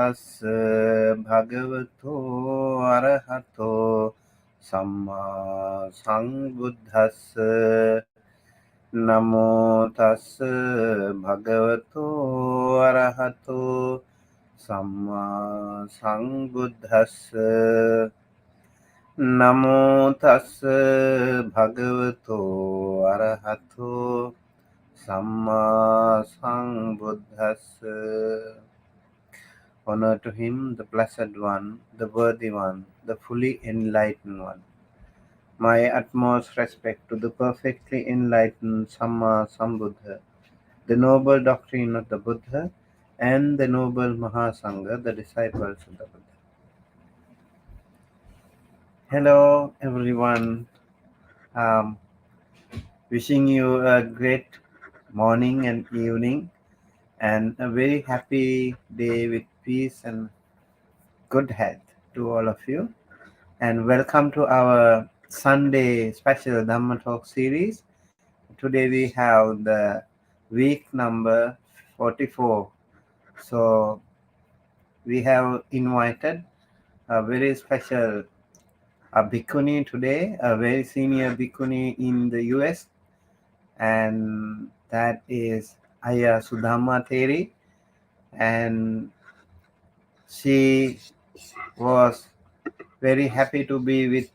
tassa bhagavato arahato samma sambuddhassa. Namo tassa bhagavato arahato samma sambuddhassa. Namo tassa bhagavato arahato samma sambuddhassa. Honor to him, the blessed one, the worthy one, the fully enlightened one. My utmost respect to the perfectly enlightened Samma Sambuddha, the noble doctrine of the Buddha, and the noble Mahasangha, the disciples of the Buddha. Hello, everyone. Wishing you a great morning and evening, and a very happy day with peace and good health to all of you. And welcome to our Sunday special Dhamma Talk Series. Today we have the week number 44. So we have invited a very special bhikkuni today, a very senior bhikkuni in the US, and that is Ayya Sudhammā Therī. And she was very happy to be with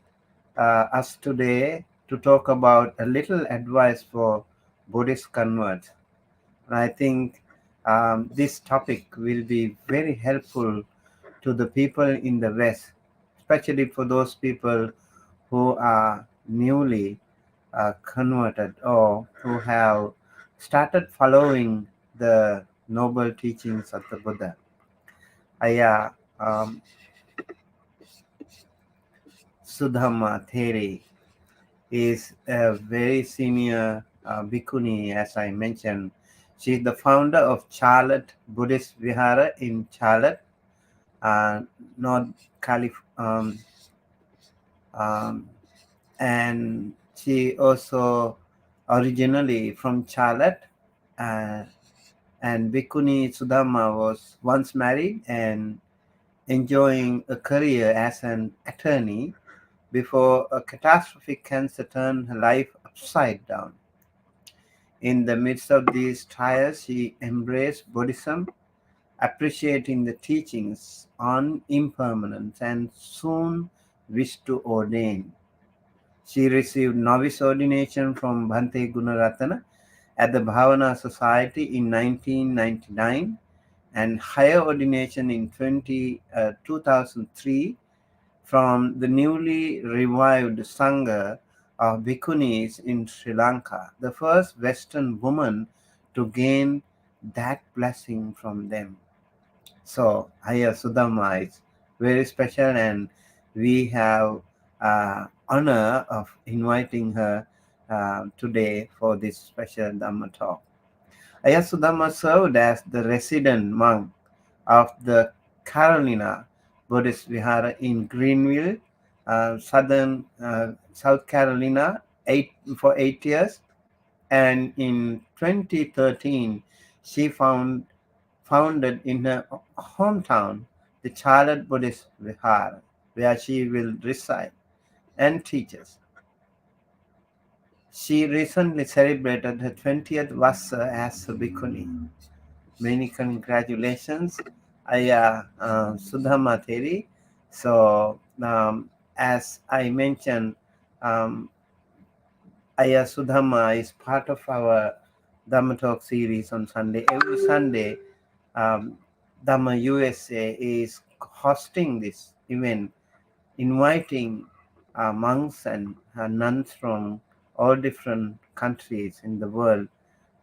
us today to talk about a little advice for Buddhist converts. And I think this topic will be very helpful to the people in the West, especially for those people who are newly converted or who have started following the noble teachings of the Buddha. Ayya Sudhammā Therī is a very senior bhikkhuni, as I mentioned. She is the founder of Charlotte Buddhist Vihara in Charlotte, North California, and she also originally from Charlotte. And Bhikkhuni Sudama was once married and enjoying a career as an attorney before a catastrophic cancer turned her life upside down. In the midst of these trials, she embraced Buddhism, appreciating the teachings on impermanence, and soon wished to ordain. She received novice ordination from Bhante Gunaratana at the Bhavana Society in 1999 and higher ordination in 2003 from the newly revived Sangha of bhikkhunis in Sri Lanka, the first Western woman to gain that blessing from them. So Ayya Sudhammā is very special, and we have honor of inviting her today for this special Dhamma talk. Ayya Sudhammā served as the resident monk of the Carolina Buddhist Vihara in Greenville, South Carolina, for 8 years. And in 2013, she founded in her hometown the Charlotte Buddhist Vihara, where she will reside and teaches. She recently celebrated her 20th Vassa as a bhikkhuni. Many congratulations, Ayya Sudhammā Therī. So, as I mentioned, Ayya Sudhammā is part of our Dhamma Talk series on Sunday. Every Sunday, Dhamma USA is hosting this event, inviting monks and nuns from all different countries in the world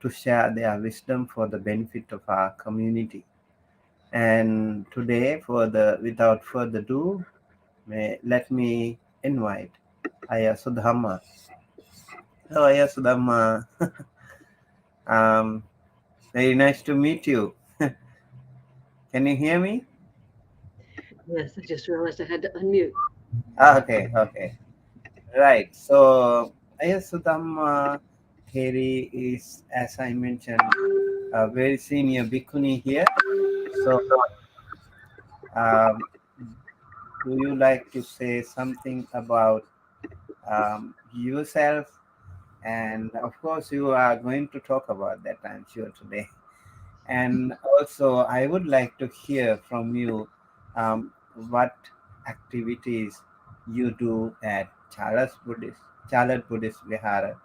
to share their wisdom for the benefit of our community. And today, without further ado, let me invite Ayya Sudhammā. Hello, Ayya Sudhammā. Very nice to meet you. Can you hear me? Yes, I just realized I had to unmute. Okay. Right. So, Ayya Sudhammā Therī is, as I mentioned, a very senior bhikkhuni here. So, Um, do you like to say something about yourself? And of course, you are going to talk about that, I'm sure, today. And also, I would like to hear from you what activities you do at Charlotte Buddhist Vihara,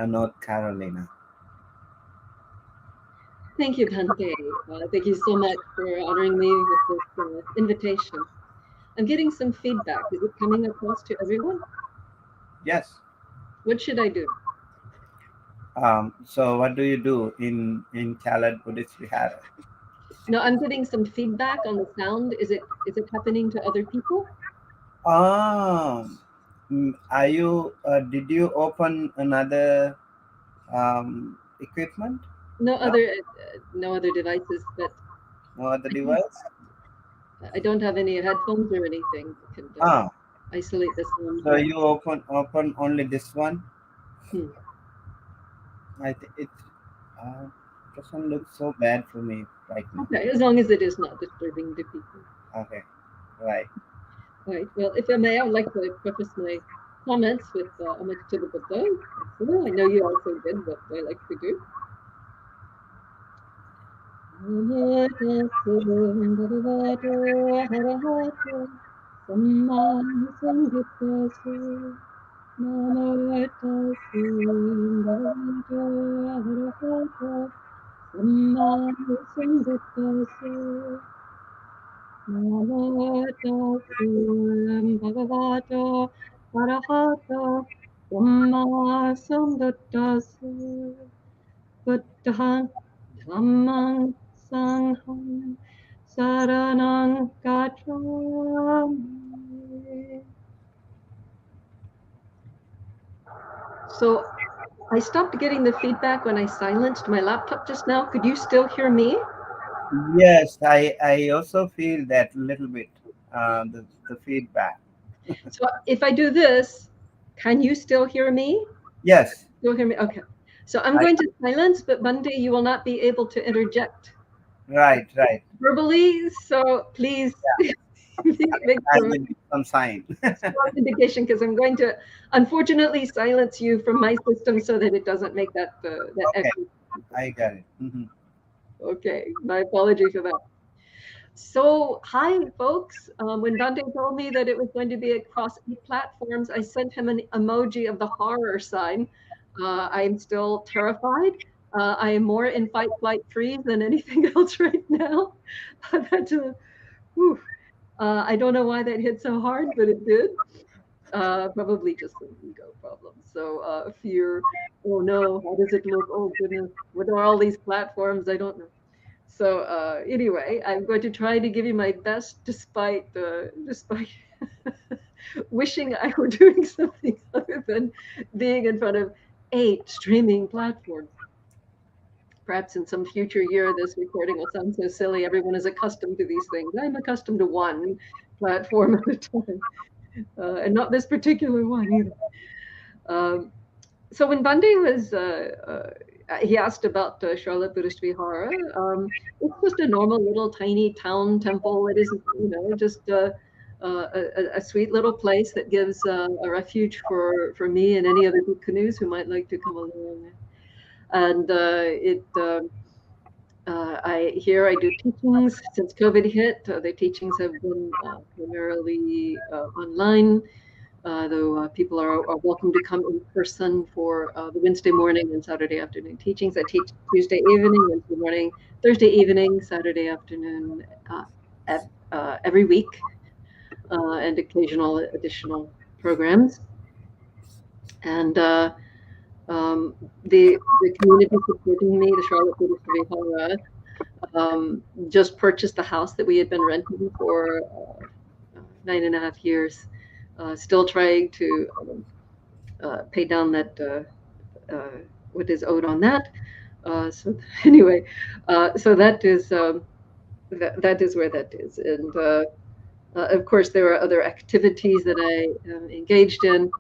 North Carolina. Thank you, Bhante. Thank you so much for honoring me with this invitation. I'm getting some feedback. Is it coming across to everyone? Yes. What should I do? So, what do you do in Charlotte Buddhist Vihara? No, I'm getting some feedback on the sound. Is it happening to other people? Um, are you? Did you open another equipment? No No, other no other devices, but no other I think device. I don't have any headphones or anything that could Ah, isolate the sound so here. you open only this one. Hmm. I think it uh, doesn't look so bad for me right now. Okay, as long as it is not disturbing the people. Okay, right. All right. Well, if I may, I would like to preface my comments with homage to the Buddha. So I know you also did what I like to do. Namo tassa bhagavato arahato samma sambuddhassa. Namo tassa bhagavato arahato samma sambuddhassa. Namo tassa bhagavato arahato samma sambuddhassa. Buddhang Dhammang Sanghang Saranang Gacchami. So I stopped getting the feedback when I silenced my laptop just now. Could you still hear me? Yes, I also feel that little bit. The feedback. So if I do this, can you still hear me? Yes, You'll hear me? Okay. So I'm I going to silence, but Monday you will not be able to interject right. verbally. So please make I some will give some sign. strong indication because I'm going to unfortunately silence you from my system so that it doesn't make that Okay, echo. I got it. Okay, my apology for that. So, hi, folks. When Dante told me that it was going to be across 8 platforms, I sent him an emoji of the horror sign. I am still terrified. I am more in fight, flight, freeze than anything else right now. That's whew. I don't know why that hit so hard, but it did. Probably just some ego problems. So fear. Oh no, how does it look? Oh goodness, what are all these platforms? I don't know. So anyway, I'm going to try to give you my best, despite wishing I were doing something other than being in front of 8 streaming platforms. Perhaps in some future year, this recording will sound so silly. Everyone is accustomed to these things. I'm accustomed to one platform at a time, and not this particular one either. Um, so when Bande was, he asked about Charlotte Buddhist Vihara. It's just a normal little tiny town temple. It isn't, just a sweet little place that gives a refuge for me and any other bhikkhunis who might like to come along. And I do teachings since COVID hit. The teachings have been primarily online. Though people are welcome to come in person for the Wednesday morning and Saturday afternoon teachings. I teach Tuesday evening, Wednesday morning, Thursday evening, Saturday afternoon, every week, and occasional additional programs. And the community supporting me, the Charlotte Buddhist Vihara, just purchased a house that we had been renting for 9.5 years. Still trying to pay down that what is owed on that. So anyway, so that is where that is, and of course there are other activities that I am engaged in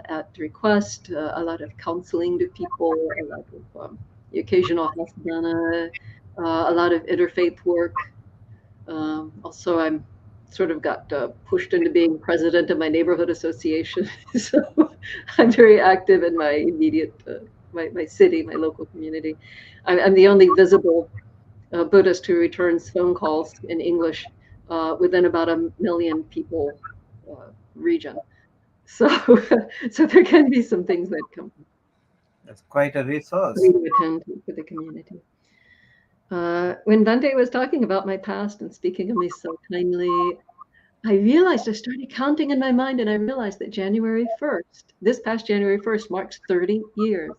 at request. A lot of counseling to people, a lot of the occasional hasana, a lot of interfaith work. Also, I'm sort of got pushed into being president of my neighborhood association. So I'm very active in my immediate, my city, my local community. I'm the only visible Buddhist who returns phone calls in English within about 1 million people region. So, so there can be some things that come That's quite a resource. free to attend to for the community. When Dante was talking about my past and speaking of me so kindly, I realized I started counting in my mind, and I realized that January 1st, this past January 1st, marks 30 years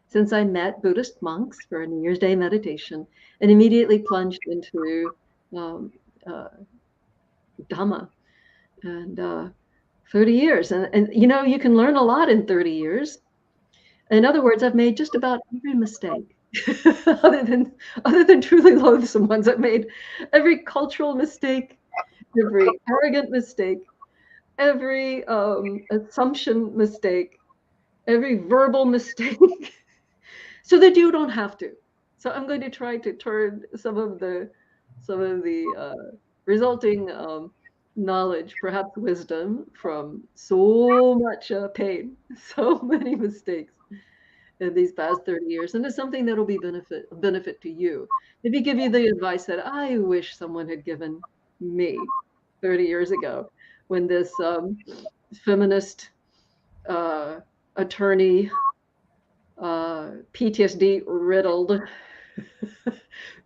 since I met Buddhist monks for a New Year's Day meditation and immediately plunged into um, uh, Dhamma. And 30 years. And, you know, you can learn a lot in 30 years. In other words, I've made just about every mistake. other than truly loathsome ones. I've made every cultural mistake, every arrogant mistake, every assumption mistake, every verbal mistake, so that you don't have to. So I'm going to try to turn some of the resulting knowledge, perhaps wisdom, from so much pain, so many mistakes in these past 30 years, into something that'll be benefit to you. Maybe give you the advice that I wish someone had given me 30 years ago, when this feminist attorney, PTSD riddled,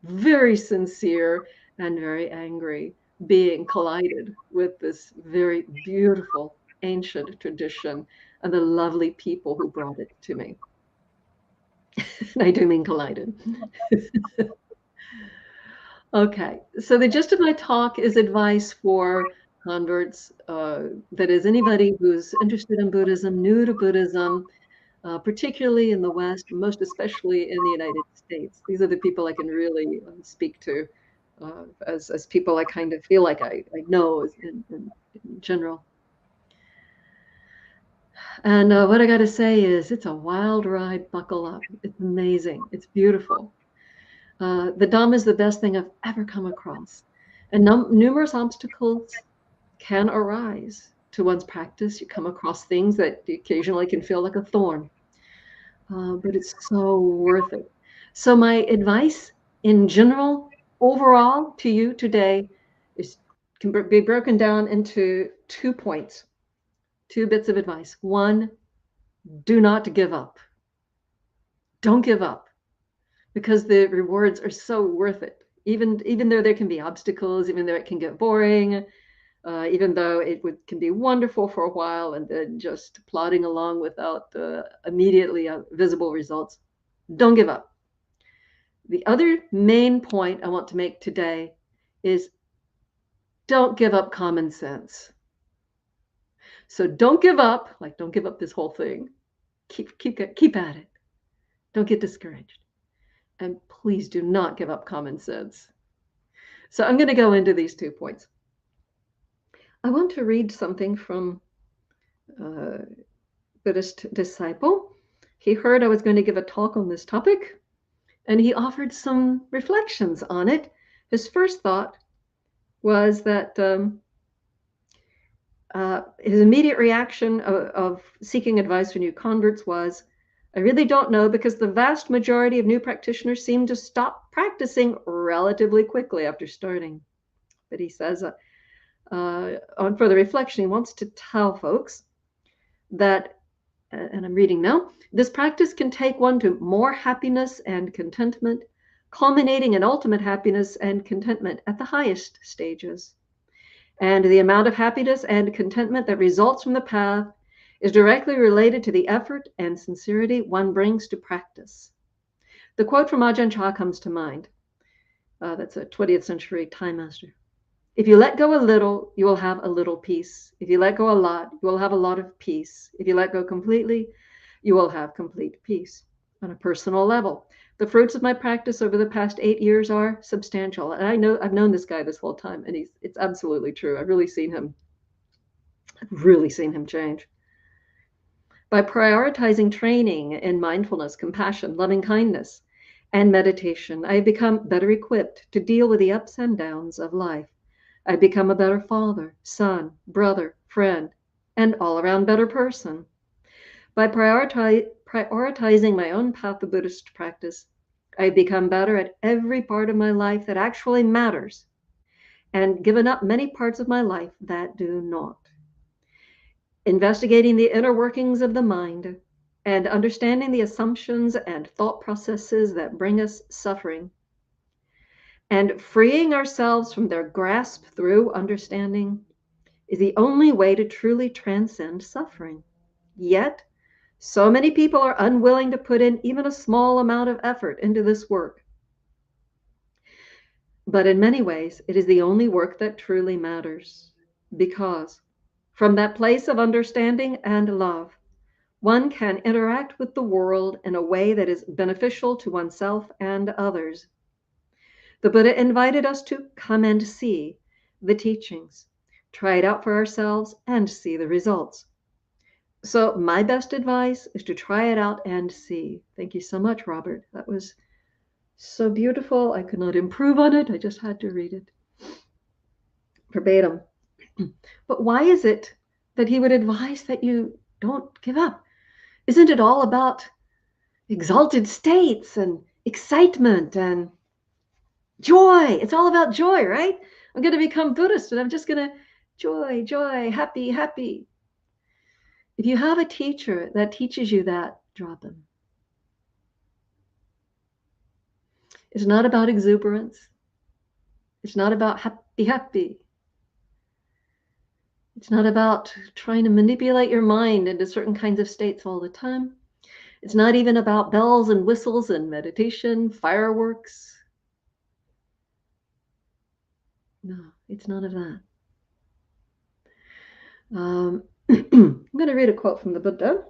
very sincere and very angry being collided with this very beautiful ancient tradition and the lovely people who brought it to me. And I do mean collided. Okay, so the gist of my talk is advice for converts, that is, anybody who's interested in Buddhism, new to Buddhism, particularly in the West, most especially in the United States. These are the people I can really speak to as people I kind of feel like I know in general. And what I got to say is it's a wild ride, buckle up. It's amazing. It's beautiful. The Dhamma is the best thing I've ever come across. And numerous obstacles can arise to one's practice. You come across things that occasionally can feel like a thorn, but it's so worth it. So my advice in general, overall to you today can be broken down into 2 points, 2 bits of advice. One, do not give up. Don't give up, because the rewards are so worth it. Even though there can be obstacles, even though it can get boring, even though can be wonderful for a while and then just plodding along without immediately visible results, don't give up. The other main point I want to make today is don't give up common sense. So don't give up, like don't give up this whole thing. Keep at it. Don't get discouraged. And please do not give up common sense. So I'm going to go into these 2 points. I want to read something from a Buddhist disciple. He heard I was going to give a talk on this topic, and he offered some reflections on it. His first thought was that his immediate reaction of seeking advice for new converts was, I really don't know, because the vast majority of new practitioners seem to stop practicing relatively quickly after starting. But he says, on further reflection, he wants to tell folks that, and I'm reading now, this practice can take one to more happiness and contentment, culminating in ultimate happiness and contentment at the highest stages. And the amount of happiness and contentment that results from the path is directly related to the effort and sincerity one brings to practice. The quote from Ajahn Chah comes to mind. That's a 20th century Thai master. If you let go a little, you will have a little peace. If you let go a lot, you will have a lot of peace. If you let go completely, you will have complete peace. On a personal level, the fruits of my practice over the past 8 years are substantial. And I've known this guy this whole time, and it's absolutely true. I've really seen him change. By prioritizing training in mindfulness, compassion, loving kindness, and meditation, I have become better equipped to deal with the ups and downs of life. I've become a better father, son, brother, friend, and all-around better person. By prioritizing my own path of Buddhist practice, I've become better at every part of my life that actually matters, and given up many parts of my life that do not. Investigating the inner workings of the mind and understanding the assumptions and thought processes that bring us suffering, and freeing ourselves from their grasp through understanding is the only way to truly transcend suffering. Yet, so many people are unwilling to put in even a small amount of effort into this work. But in many ways, it is the only work that truly matters, because from that place of understanding and love, one can interact with the world in a way that is beneficial to oneself and others. The Buddha invited us to come and see the teachings, try it out for ourselves, and see the results. So my best advice is to try it out and see. Thank you so much, Robert. That was so beautiful. I could not improve on it. I just had to read it verbatim. But why is it that he would advise that you don't give up? Isn't it all about exalted states and excitement and joy? It's all about joy, right? I'm going to become Buddhist and I'm just going to joy, joy, happy, happy. If you have a teacher that teaches you that, drop him. It's not about exuberance. It's not about happy, happy. It's not about trying to manipulate your mind into certain kinds of states all the time. It's not even about bells and whistles and meditation, fireworks. No, it's none of that. I'm going to read a quote from the Buddha.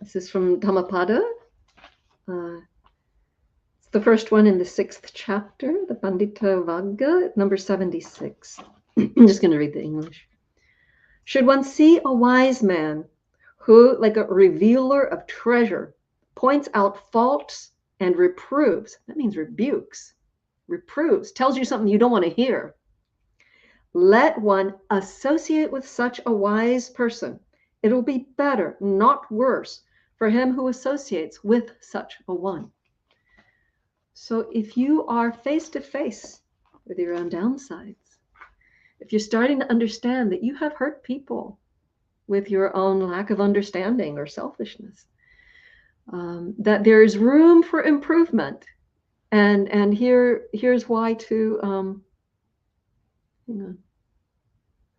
This is from Dhammapada. It's the first one in the 6th chapter, the Pandita Vagga, number 76. I'm just going to read the English. Should one see a wise man who, like a revealer of treasure, points out faults and reproves, that means rebukes, reproves, tells you something you don't want to hear, let one associate with such a wise person. It will be better, not worse, for him who associates with such a one. So if you are face to face with your own downsides, if you're starting to understand that you have hurt people with your own lack of understanding or selfishness, that there is room for improvement, and here's why to hang on,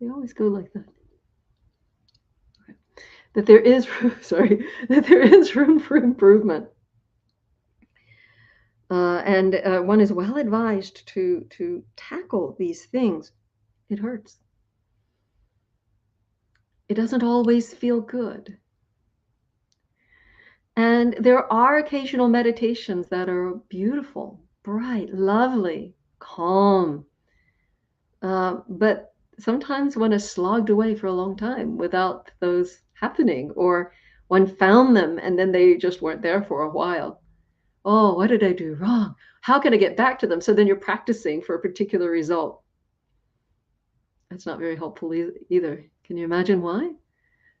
they always go like that. That there is that there is room for improvement, and one is well advised to tackle these things. It hurts. It doesn't always feel good. And there are occasional meditations that are beautiful, bright, lovely, calm. But sometimes one is slogged away for a long time without those happening, or one found them and then they just weren't there for a while. Oh, what did I do wrong? How can I get back to them? So then you're practicing for a particular result. That's not very helpful either. Can you imagine why?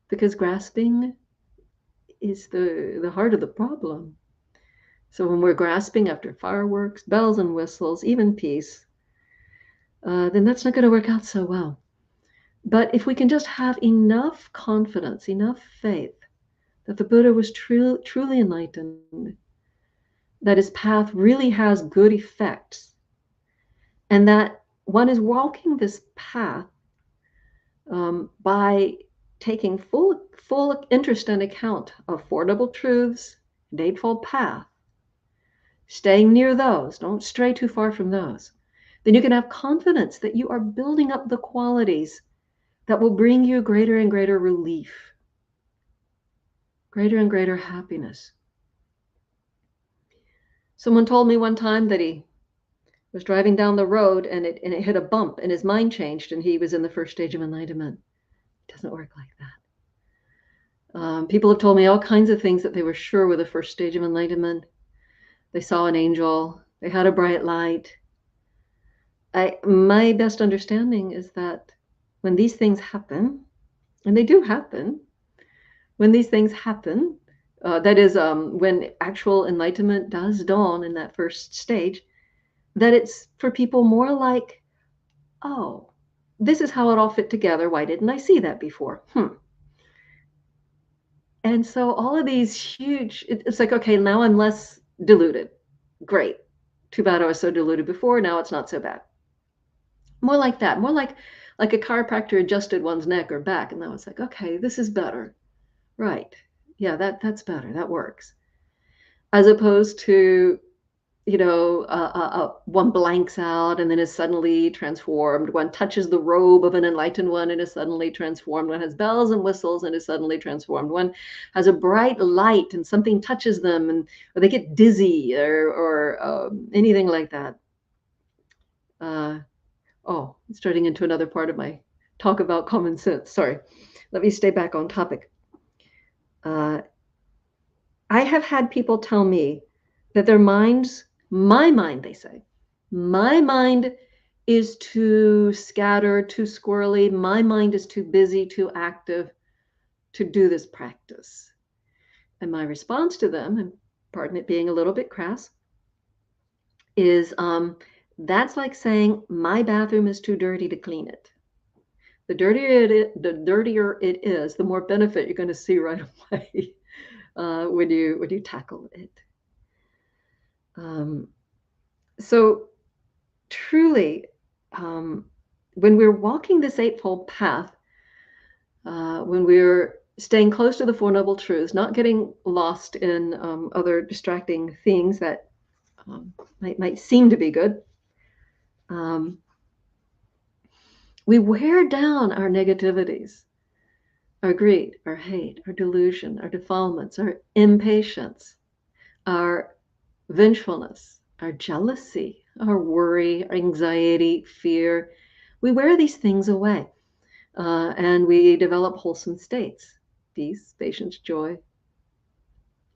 Because grasping is the heart of the problem. So when we're grasping after fireworks, bells and whistles, even peace, then that's not going to work out so well. But if we can just have enough confidence, enough faith that the Buddha was truly enlightened, that his path really has good effects, and that one is walking this path by taking full interest and account of Four Noble Truths and Eightfold Path, staying near those, don't stray too far from those, then you can have confidence that you are building up the qualities that will bring you greater and greater relief, greater and greater happiness. Someone told me one time that he was driving down the road and it hit a bump and his mind changed and he was in the first stage of enlightenment. It doesn't work like that. People have told me all kinds of things that they were sure were the first stage of enlightenment. They saw an angel. They had a bright light. My best understanding is that when these things happen, and they do happen, when these things happen, that is, when actual enlightenment does dawn in that first stage, that it's for people more like, oh, this is how it all fit together. Why didn't I see that before? And so all of these huge, it's like, okay, now I'm less deluded. Great. Too bad I was so deluded before. Now it's not so bad. More like that. More like a chiropractor adjusted one's neck or back, and now it's like, okay, this is better. Right. Yeah, that's better. That works. As opposed to, one blanks out and then is suddenly transformed. One touches the robe of an enlightened one and is suddenly transformed. One has bells and whistles and is suddenly transformed. One has a bright light and something touches them, or they get dizzy or anything like that. Starting into another part of my talk about common sense. Sorry, let me stay back on topic. I have had people tell me that their minds, my mind, they say, my mind is too scattered, too squirrely. My mind is too busy, too active to do this practice. And my response to them, and pardon it being a little bit crass, is that's like saying my bathroom is too dirty to clean it. The dirtier it is, the more benefit you're going to see right away when you tackle it. So truly, when we're walking this Eightfold Path, when we're staying close to the Four Noble Truths, not getting lost in other distracting things that might seem to be good, we wear down our negativities, our greed, our hate, our delusion, our defilements, our impatience, our vengefulness, our jealousy, our worry, our anxiety, fear. We wear these things away, and we develop wholesome states: peace, patience, joy,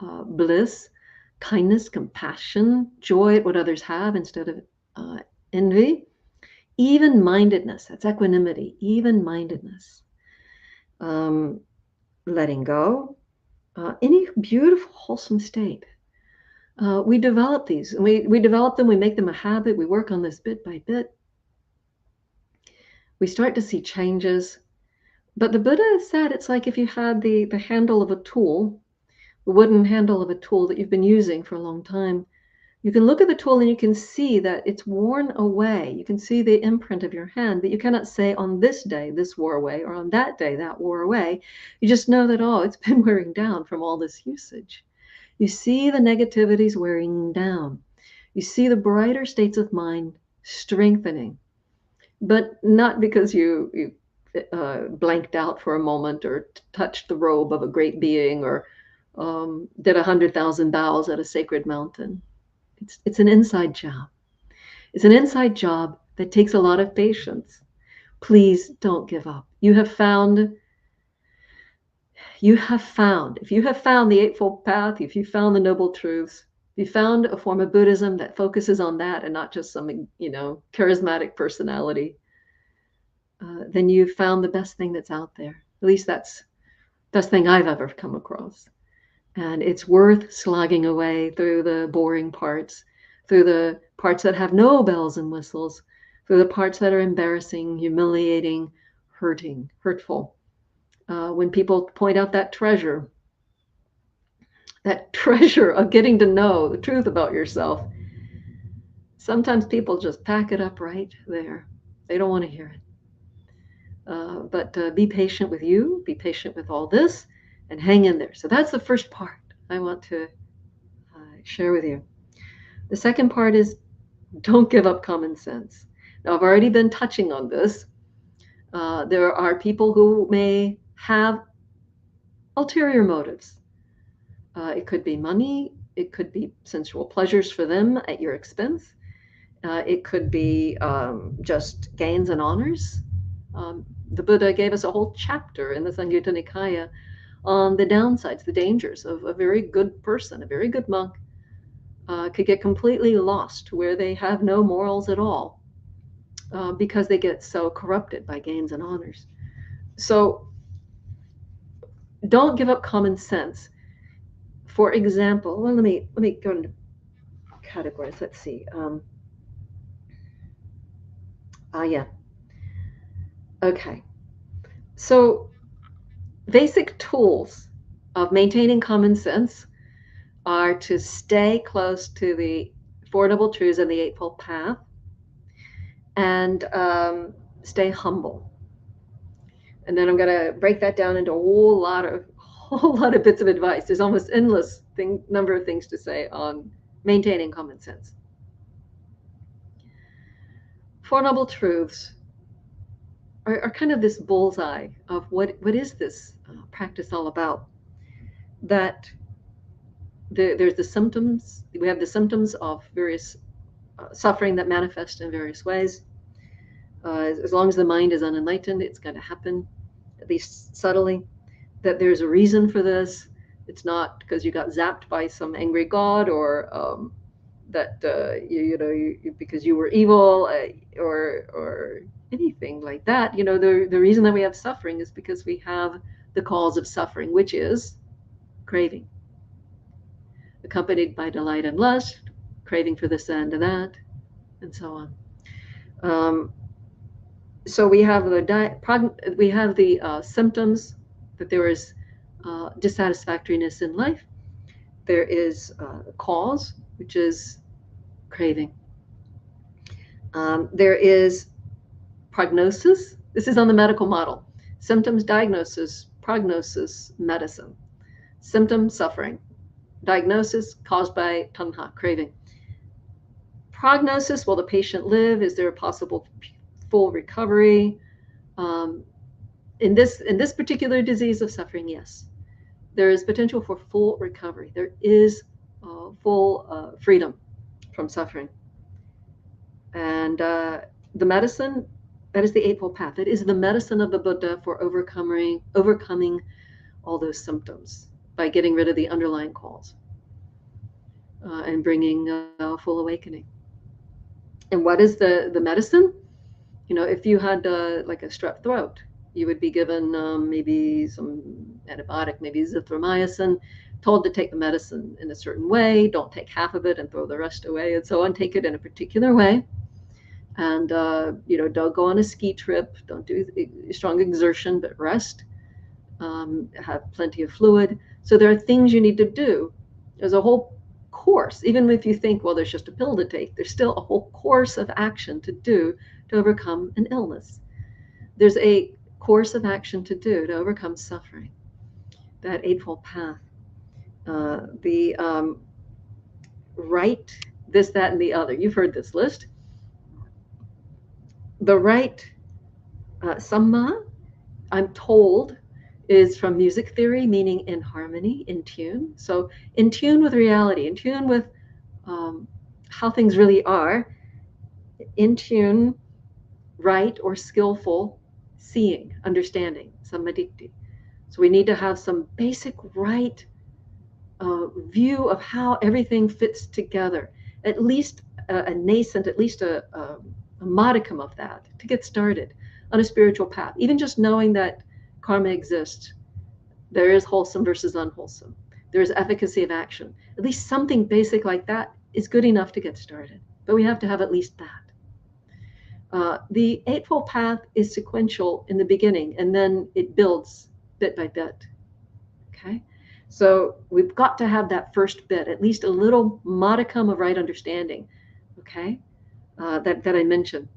bliss, kindness, compassion, joy at what others have instead of envy, even-mindedness. That's equanimity, even-mindedness, letting go, any beautiful, wholesome state. We develop these, and we develop them, we make them a habit, we work on this bit by bit. We start to see changes. But the Buddha said it's like if you had the handle of a tool, the wooden handle of a tool that you've been using for a long time. You can look at the tool and you can see that it's worn away. You can see the imprint of your hand, but you cannot say on this day this wore away, or on that day that wore away. You just know that, oh, it's been wearing down from all this usage. You see the negativities wearing down. You see the brighter states of mind strengthening, but not because you blanked out for a moment or touched the robe of a great being or did 100,000 bows at a sacred mountain. It's an inside job. It's an inside job that takes a lot of patience. Please don't give up. If you have found the Eightfold Path, if you found the Noble Truths, if you found a form of Buddhism that focuses on that and not just some, charismatic personality, then you've found the best thing that's out there. At least that's the best thing I've ever come across. And it's worth slogging away through the boring parts, through the parts that have no bells and whistles, through the parts that are embarrassing, humiliating, hurtful. When people point out that treasure of getting to know the truth about yourself, sometimes people just pack it up right there. They don't want to hear it. But be patient with you, be patient with all this, and hang in there. So that's the first part I want to share with you. The second part is don't give up common sense. Now, I've already been touching on this. There are people who may have ulterior motives. It could be money. It could be sensual pleasures for them at your expense. It could be just gains and honors. The Buddha gave us a whole chapter in the Samyutta Nikaya on the downsides, the dangers of a very good person, a very good monk, could get completely lost where they have no morals at all because they get so corrupted by gains and honors. So don't give up common sense. For example, well, let me go into categories. Let's see. Yeah. Okay. So basic tools of maintaining common sense are to stay close to the Four Noble Truths and the Eightfold Path, and stay humble. And then I'm going to break that down into a whole lot of bits of advice. There's almost endless number of things to say on maintaining common sense. Four Noble Truths are kind of this bullseye of what is this practice all about. That there's the symptoms. We have the symptoms of various suffering that manifest in various ways. As long as the mind is unenlightened, it's going to happen, at least subtly. That there's a reason for this. It's not because you got zapped by some angry god, or that because you were evil, or anything like that. The reason that we have suffering is because we have the cause of suffering, which is craving, accompanied by delight and lust, craving for this and that, and so on. So we have the symptoms that there is dissatisfactoriness in life. There is a cause, which is craving. There is prognosis. This is on the medical model. Symptoms, diagnosis, prognosis, medicine. Symptom, suffering. Diagnosis, caused by tanha, craving. Prognosis, will the patient live? Is there a possible full recovery? In this particular disease of suffering, yes. There is potential for full recovery. There is full freedom from suffering. And the medicine, that is the Eightfold Path. It is the medicine of the Buddha for overcoming all those symptoms by getting rid of the underlying cause and bringing full awakening. And what is the medicine? If you had like a strep throat, you would be given maybe some antibiotic, maybe azithromycin, told to take the medicine in a certain way. Don't take half of it and throw the rest away, and so on. Take it in a particular way. And, don't go on a ski trip. Don't do strong exertion, but rest. Have plenty of fluid. So there are things you need to do. There's a whole course. Even if you think, well, there's just a pill to take, there's still a whole course of action to do to overcome an illness. There's a course of action to do to overcome suffering. That Eightfold Path. The right, this, that, and the other. You've heard this list. The right Samma, I'm told, is from music theory, meaning in harmony, in tune. So in tune with reality, in tune with how things really are, in tune, right or skillful seeing, understanding, sammaditthi. So we need to have some basic right view of how everything fits together, at least a nascent, at least a modicum of that to get started on a spiritual path. Even just knowing that karma exists, there is wholesome versus unwholesome, there is efficacy of action. At least something basic like that is good enough to get started, but we have to have at least that. The Eightfold Path is sequential in the beginning, and then it builds bit by bit. Okay, so we've got to have that first bit, at least a little modicum of right understanding. Okay, that I mentioned.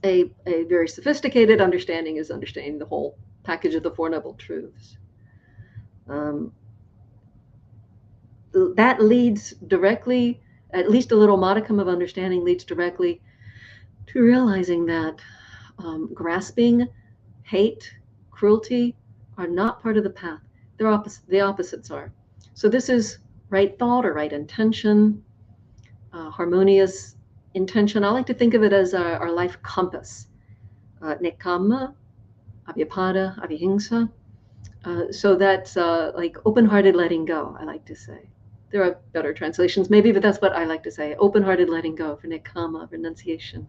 A very sophisticated understanding is understanding the whole package of the Four Noble Truths. That leads directly, at least a little modicum of understanding leads directly to realizing that grasping, hate, cruelty are not part of the path. They're the opposites are. So this is right thought or right intention, harmonious intention. I like to think of it as our life compass. Nekkhamma, Abhyapada, Abhihingsa. So that's like open-hearted letting go, I like to say. There are better translations, maybe, but that's what I like to say. Open-hearted letting go for nekkhamma, renunciation.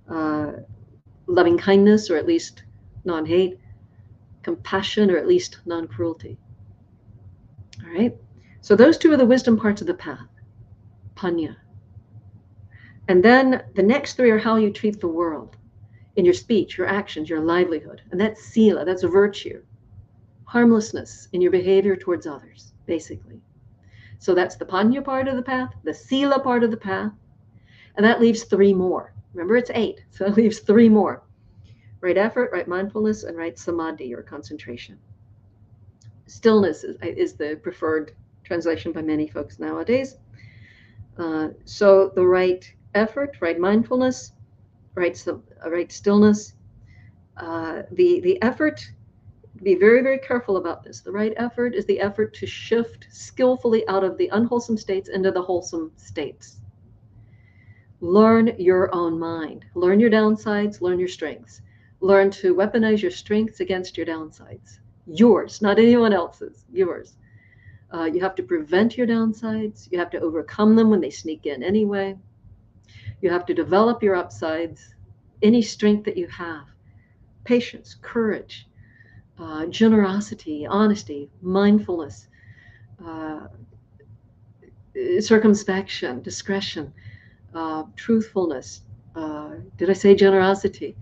Loving kindness, or at least non-hate. Compassion, or at least non-cruelty. All right? So those two are the wisdom parts of the path, panya. And then the next three are how you treat the world in your speech, your actions, your livelihood. And that's sila, that's a virtue. Harmlessness in your behavior towards others, basically. So that's the panya part of the path, the sila part of the path, and that leaves three more. Remember, it's 8, so it leaves 3 more. Right effort, right mindfulness, and right samadhi, or concentration. Stillness is the preferred translation by many folks nowadays. So the right effort, right mindfulness, right stillness. The effort, be very, very careful about this. The right effort is the effort to shift skillfully out of the unwholesome states into the wholesome states. Learn your own mind. Learn your downsides, learn your strengths. Learn to weaponize your strengths against your downsides. Yours, not anyone else's, yours. You have to prevent your downsides. You have to overcome them when they sneak in anyway. You have to develop your upsides, any strength that you have. Patience, courage, generosity, honesty, mindfulness, circumspection, discretion, truthfulness. Did I say generosity?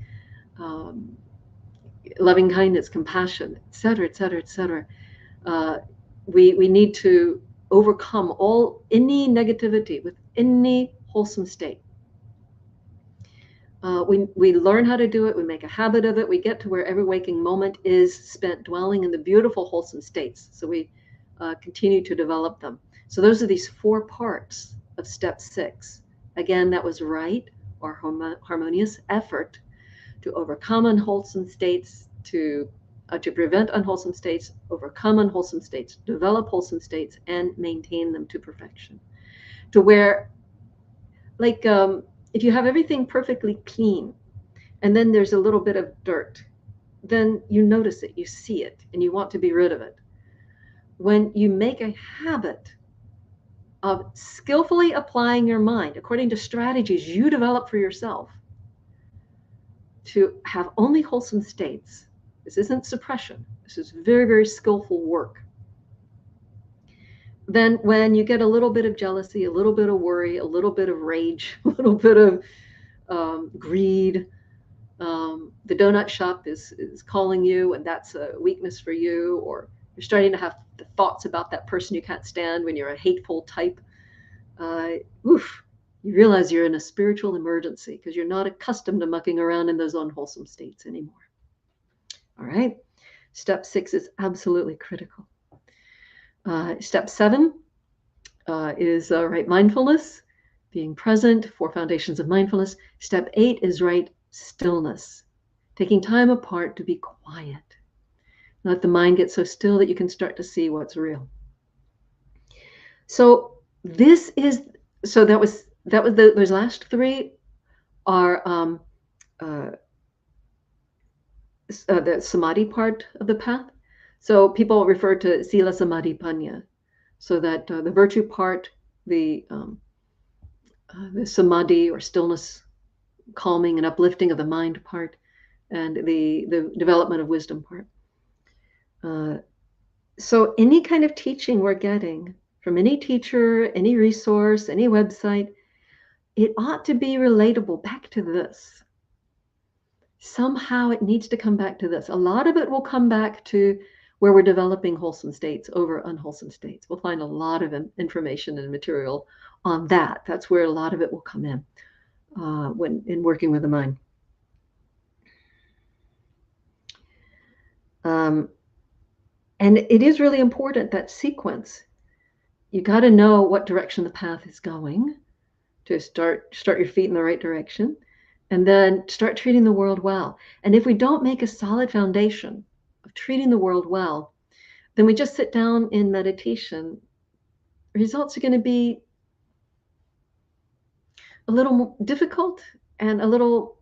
Loving kindness, compassion, etc., etc., etc. We need to overcome any negativity with any wholesome state. We learn how to do it. We make a habit of it. We get to where every waking moment is spent dwelling in the beautiful wholesome states. So we continue to develop them. So those are these 4 parts of step 6. Again, that was right or harmonious effort to overcome unwholesome states, to prevent unwholesome states, overcome unwholesome states, develop wholesome states, and maintain them to perfection. To where, like, if you have everything perfectly clean, and then there's a little bit of dirt, then you notice it, you see it, and you want to be rid of it. When you make a habit of skillfully applying your mind according to strategies you develop for yourself to have only wholesome states, this isn't suppression, this is very, very skillful work. Then when you get a little bit of jealousy, a little bit of worry, a little bit of rage, a little bit of greed, the donut shop is calling you, and that's a weakness for you, or you're starting to have the thoughts about that person you can't stand when you're a hateful type. You realize you're in a spiritual emergency because you're not accustomed to mucking around in those unwholesome states anymore. All right. Step 6 is absolutely critical. Step 7 is right mindfulness, being present, 4 foundations of mindfulness. Step 8 is right stillness, taking time apart to be quiet. Let the mind get so still that you can start to see what's real. So those last 3 are the samadhi part of the path. So people refer to sila, samadhi, panya. So that the virtue part, the samadhi or stillness, calming and uplifting of the mind part, and the development of wisdom part. So any kind of teaching we're getting from any teacher, any resource, any website, it ought to be relatable back to this. Somehow it needs to come back to this. A lot of it will come back to where we're developing wholesome states over unwholesome states. We'll find a lot of information and material on that. That's where a lot of it will come in when in working with the mind. And it is really important, that sequence. You got to know what direction the path is going to start your feet in the right direction, and then start treating the world well. And if we don't make a solid foundation of treating the world well, then we just sit down in meditation, results are going to be a little more difficult and a little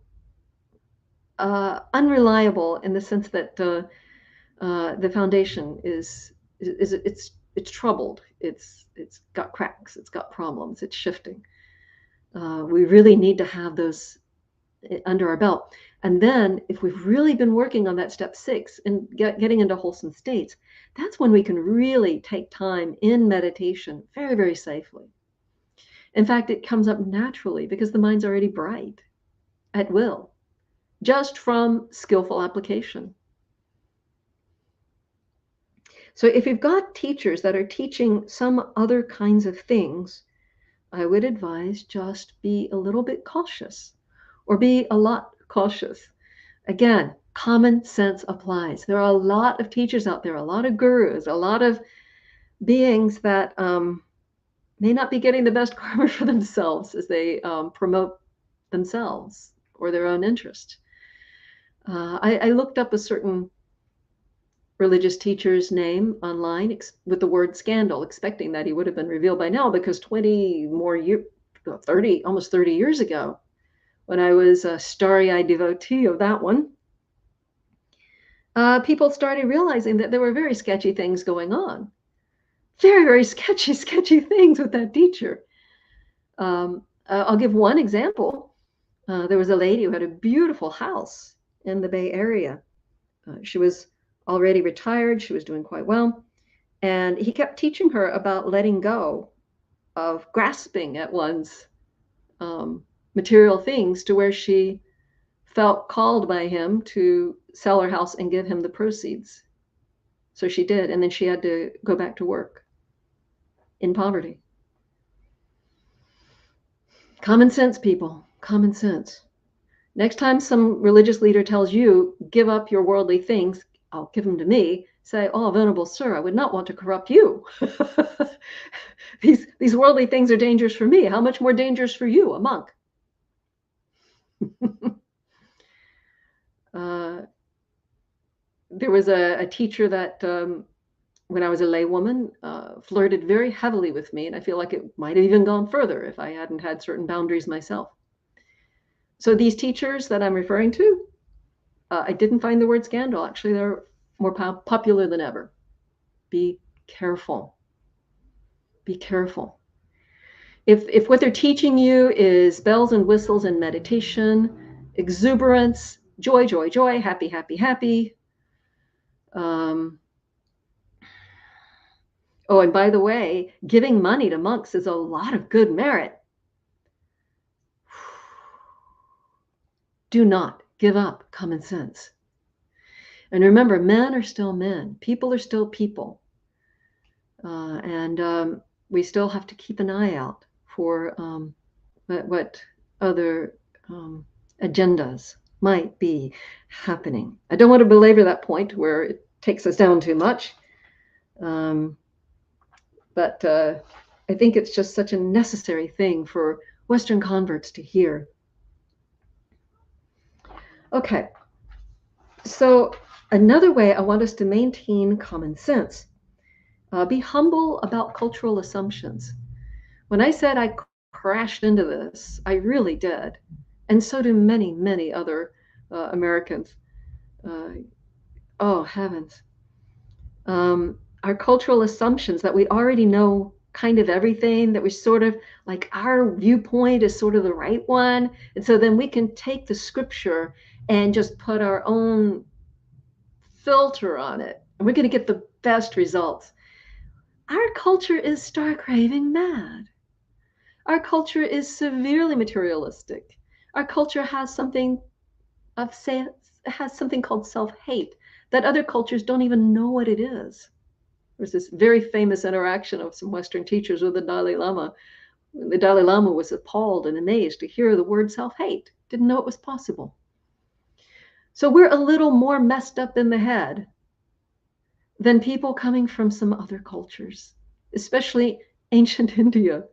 unreliable, in the sense that the foundation it's troubled. It's got cracks. It's got problems. It's shifting. We really need to have those under our belt. And then if we've really been working on that step 6 and getting into wholesome states, that's when we can really take time in meditation very, very safely. In fact, it comes up naturally because the mind's already bright at will, just from skillful application. So if you've got teachers that are teaching some other kinds of things, I would advise just be a little bit cautious, or be a lot cautious. Again, common sense applies. There are a lot of teachers out there, a lot of gurus, a lot of beings that may not be getting the best karma for themselves as they promote themselves or their own interest. I looked up a certain religious teacher's name online with the word scandal, expecting that he would have been revealed by now, because 30, almost 30 years ago, when I was a starry-eyed devotee of that one, people started realizing that there were very sketchy things going on. Very, very sketchy things with that teacher. I'll give one example. There was a lady who had a beautiful house in the Bay Area. She was already retired. She was doing quite well. And he kept teaching her about letting go of grasping at one's material things, to where she felt called by him to sell her house and give him the proceeds. So she did. And then she had to go back to work in poverty. Common sense, people. Common sense. Next time some religious leader tells you, give up your worldly things, I'll give them to me, say, oh, Venerable Sir, I would not want to corrupt you. These worldly things are dangerous for me. How much more dangerous for you, a monk? There was a teacher that, when I was a laywoman, flirted very heavily with me, and I feel like it might have even gone further if I hadn't had certain boundaries myself. So these teachers that I'm referring to, I didn't find the word scandal. Actually, they're more popular than ever. Be careful. Be careful. If what they're teaching you is bells and whistles and meditation, exuberance, joy, joy, joy, happy, happy, happy. Oh, and by the way, giving money to monks is a lot of good merit. Do not give up common sense. And remember, men are still men. People are still people. And we still have to keep an eye out for what other agendas might be happening. I don't want to belabor that point where it takes us down too much. But I think it's just such a necessary thing for Western converts to hear. Okay, so another way I want us to maintain common sense. Be humble about cultural assumptions. When I said I crashed into this, I really did. And so do many, many other Americans. Oh, heavens. Our cultural assumptions that we already know kind of everything, that we sort of like our viewpoint is sort of the right one. And so then we can take the scripture and just put our own filter on it. And we're going to get the best results. Our culture is stark raving mad. Our culture is severely materialistic. Our culture has something called self-hate that other cultures don't even know what it is. There's this very famous interaction of some Western teachers with the Dalai Lama. The Dalai Lama was appalled and amazed to hear the word self-hate. Didn't know it was possible. So we're a little more messed up in the head than people coming from some other cultures, especially ancient India.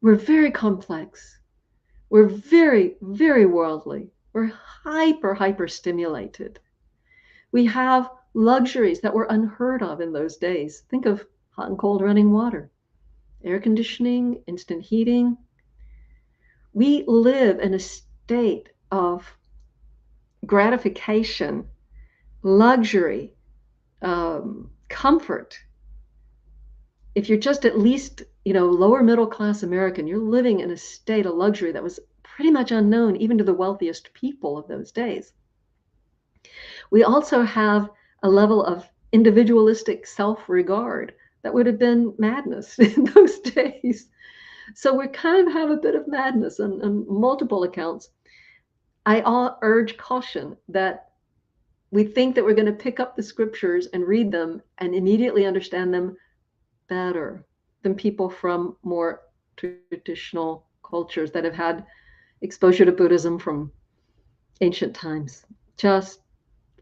We're very complex. We're very, very worldly. We're hyper stimulated. We have luxuries that were unheard of in those days. Think of hot and cold running water, air conditioning, instant heating. We live in a state of gratification, luxury, comfort if you're just at least, lower middle class American, you're living in a state of luxury that was pretty much unknown even to the wealthiest people of those days. We also have a level of individualistic self-regard that would have been madness in those days. So we kind of have a bit of madness on multiple accounts. I urge caution that we think that we're going to pick up the scriptures and read them and immediately understand them better than people from more traditional cultures that have had exposure to Buddhism from ancient times. Just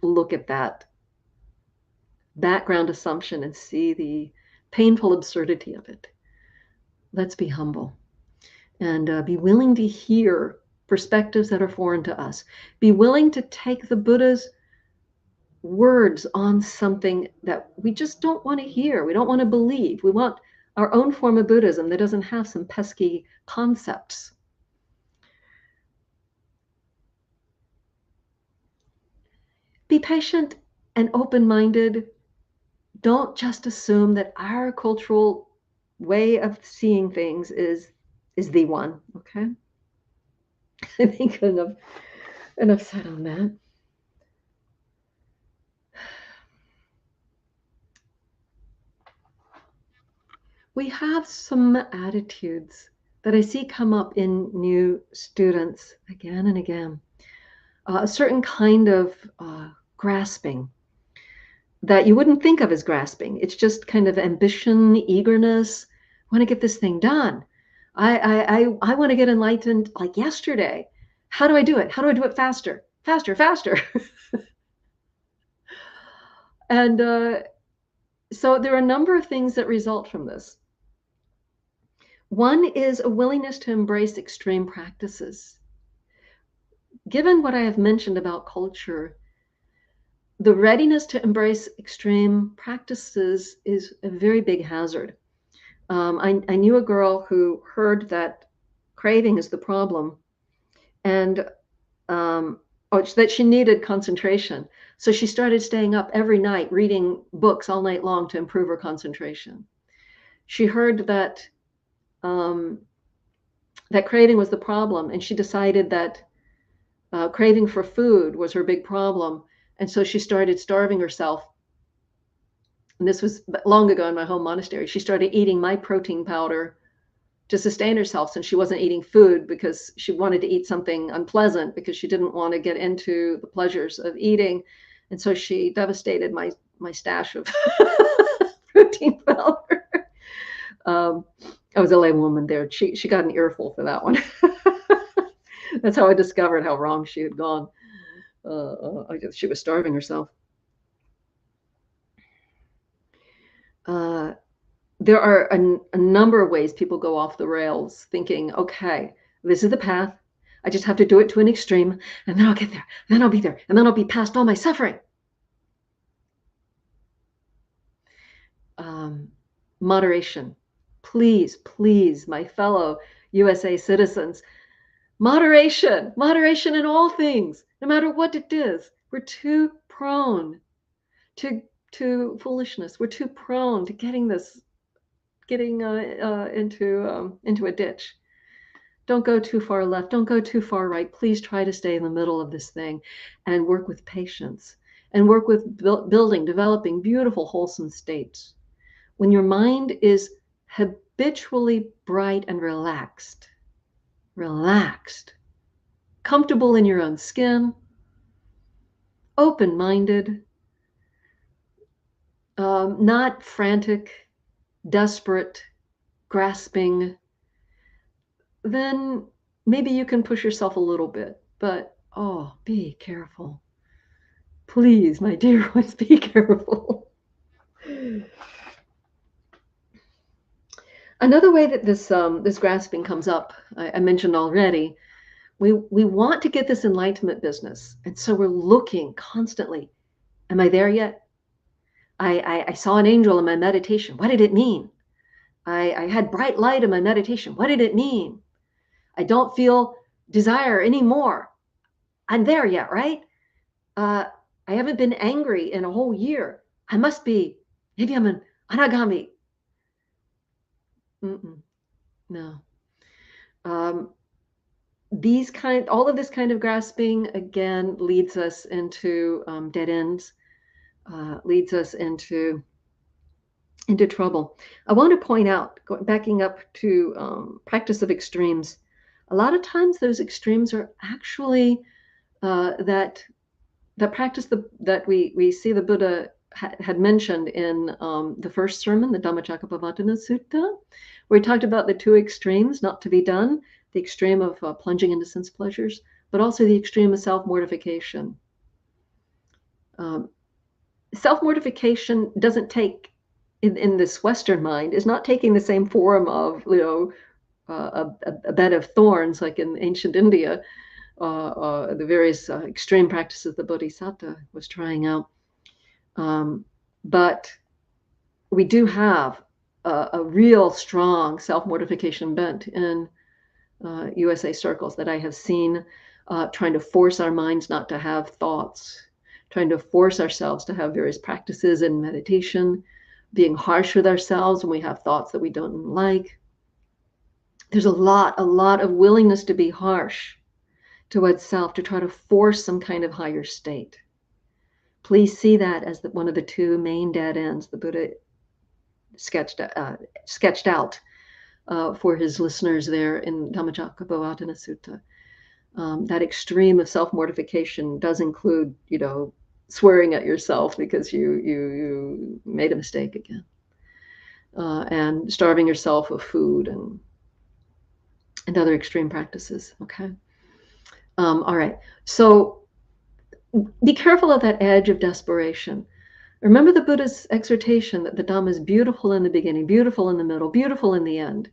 look at that background assumption and see the painful absurdity of it. Let's be humble and be willing to hear perspectives that are foreign to us. Be willing to take the Buddha's words on something that we just don't want to hear. We don't want to believe. We want our own form of Buddhism that doesn't have some pesky concepts. Be patient and open-minded. Don't just assume that our cultural way of seeing things is the one, okay? I think enough said on that. We have some attitudes that I see come up in new students again and again. A certain kind of grasping that you wouldn't think of as grasping. It's just kind of ambition, eagerness. I want to get this thing done. I want to get enlightened like yesterday. How do I do it? How do I do it faster? Faster. And so there are a number of things that result from this. One is a willingness to embrace extreme practices. Given what I have mentioned about culture, the readiness to embrace extreme practices is a very big hazard. I knew a girl who heard that craving is the problem and that she needed concentration. So she started staying up every night reading books all night long to improve her concentration. She heard that that craving was the problem, and she decided that craving for food was her big problem. And so she started starving herself. And this was long ago in my home monastery. She started eating my protein powder to sustain herself since she wasn't eating food because she wanted to eat something unpleasant because she didn't want to get into the pleasures of eating. And so she devastated my stash of protein powder. I was a lay woman there. She got an earful for that one. That's how I discovered how wrong she had gone. I guess she was starving herself. There are a number of ways people go off the rails thinking, okay, this is the path. I just have to do it to an extreme, and then I'll get there. Then I'll be there. And then I'll be past all my suffering. Moderation. Please, my fellow USA citizens, moderation in all things, no matter what it is. We're too prone to foolishness. We're too prone to getting into a ditch. Don't go too far left. Don't go too far right. Please try to stay in the middle of this thing and work with patience and work with developing beautiful, wholesome states. When your mind is habitually bright and relaxed, comfortable in your own skin, open-minded, not frantic, desperate, grasping, then maybe you can push yourself a little bit. But, be careful. Please, my dear ones, be careful. Another way that this grasping comes up, I mentioned already, we want to get this enlightenment business. And so we're looking constantly. Am I there yet? I saw an angel in my meditation. What did it mean? I had bright light in my meditation. What did it mean? I don't feel desire anymore. I'm there yet, right? I haven't been angry in a whole year. I must be. Maybe I'm an anagami. Mm-mm. No. Um, all of this kind of grasping again leads us into dead ends, leads us into trouble. I want to point out, backing up to practice of extremes, a lot of times those extremes are actually that practice that we see the Buddha had mentioned in the first sermon, the Dhammacakkappavattana Sutta, where he talked about the two extremes not to be done, the extreme of plunging into sense pleasures, but also the extreme of self-mortification. Self-mortification doesn't take, in this Western mind, is not taking the same form of, a bed of thorns like in ancient India, the various extreme practices the Bodhisattva was trying out. But we do have a real strong self-mortification bent in USA circles that I have seen, trying to force our minds not to have thoughts, trying to force ourselves to have various practices in meditation, being harsh with ourselves when we have thoughts that we don't like. There's a lot of willingness to be harsh towards self, to try to force some kind of higher state. Please see that as one of the two main dead ends the Buddha sketched out for his listeners there in Dhammacakkappavattana Sutta. That extreme of self-mortification does include, swearing at yourself because you made a mistake again, and starving yourself of food and other extreme practices. Okay. All right. So be careful of that edge of desperation. Remember the Buddha's exhortation that the Dhamma is beautiful in the beginning, beautiful in the middle, beautiful in the end.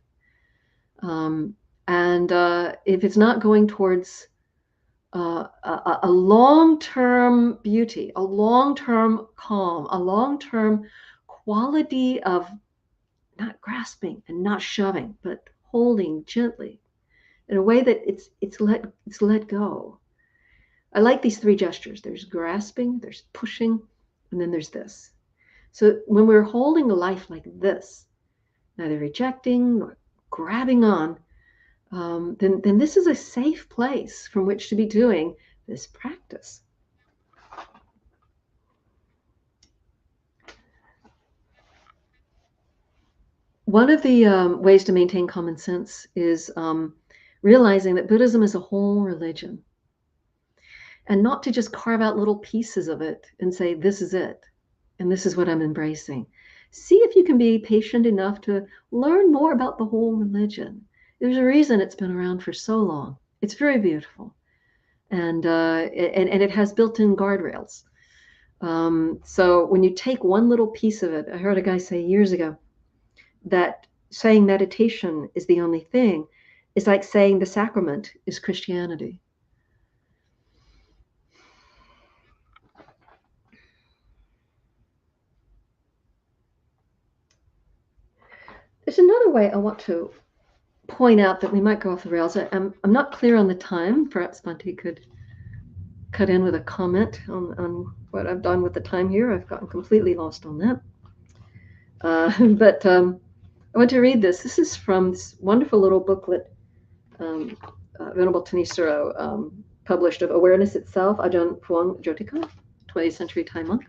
And if it's not going towards a long-term beauty, a long-term calm, a long-term quality of not grasping and not shoving, but holding gently in a way that it's let go. I like these three gestures. There's grasping, there's pushing, and then there's this. So when we're holding a life like this, neither rejecting nor grabbing on, then this is a safe place from which to be doing this practice. One of the ways to maintain common sense is realizing that Buddhism is a whole religion, and not to just carve out little pieces of it and say, this is it, and this is what I'm embracing. See if you can be patient enough to learn more about the whole religion. There's a reason it's been around for so long. It's very beautiful. And it has built-in guardrails. So when you take one little piece of it, I heard a guy say years ago that saying meditation is the only thing is like saying the sacrament is Christianity. There's another way I want to point out that we might go off the rails. I'm not clear on the time. Perhaps Bhante could cut in with a comment on what I've done with the time here. I've gotten completely lost on that. But I want to read this. This is from this wonderful little booklet Venerable Thanissaro published of Awareness Itself, Ajahn Phuong Jotika, 20th century Thai monk.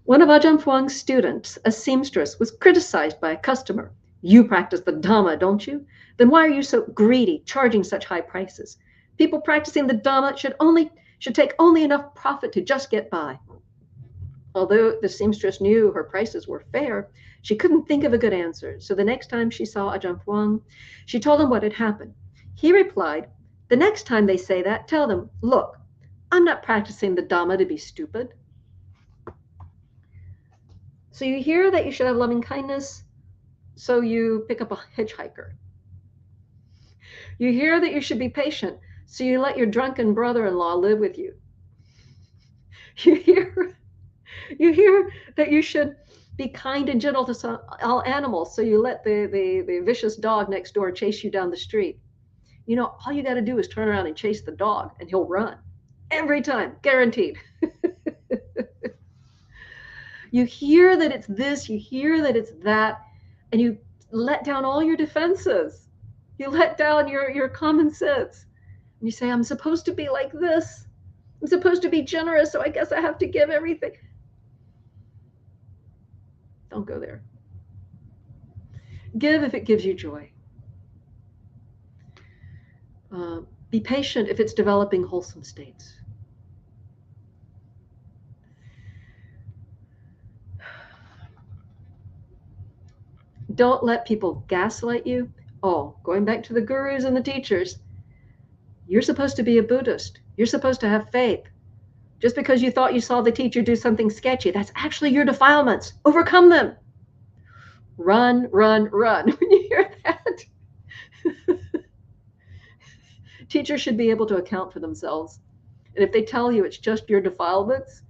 One of Ajahn Phuong's students, a seamstress, was criticized by a customer. You practice the Dhamma, don't you? Then why are you so greedy, charging such high prices? People practicing the Dhamma should take only enough profit to just get by. Although the seamstress knew her prices were fair, she couldn't think of a good answer. So the next time she saw Ajahn Phuong, she told him what had happened. He replied, the next time they say that, tell them, look, I'm not practicing the Dhamma to be stupid. So you hear that you should have loving kindness, so you pick up a hitchhiker. You hear that you should be patient, so you let your drunken brother-in-law live with you. You hear that you should be kind and gentle to all animals, so you let the vicious dog next door chase you down the street. All you got to do is turn around and chase the dog, and he'll run. Every time, guaranteed. You hear that it's this, you hear that it's that, and you let down all your defenses. You let down your common sense. And you say, I'm supposed to be like this. I'm supposed to be generous, so I guess I have to give everything. Don't go there. Give if it gives you joy. Be patient if it's developing wholesome states. Don't let people gaslight you. Oh, going back to the gurus and the teachers, you're supposed to be a Buddhist. You're supposed to have faith. Just because you thought you saw the teacher do something sketchy, that's actually your defilements. Overcome them. Run, run, run. When you hear that, teachers should be able to account for themselves. And if they tell you it's just your defilements,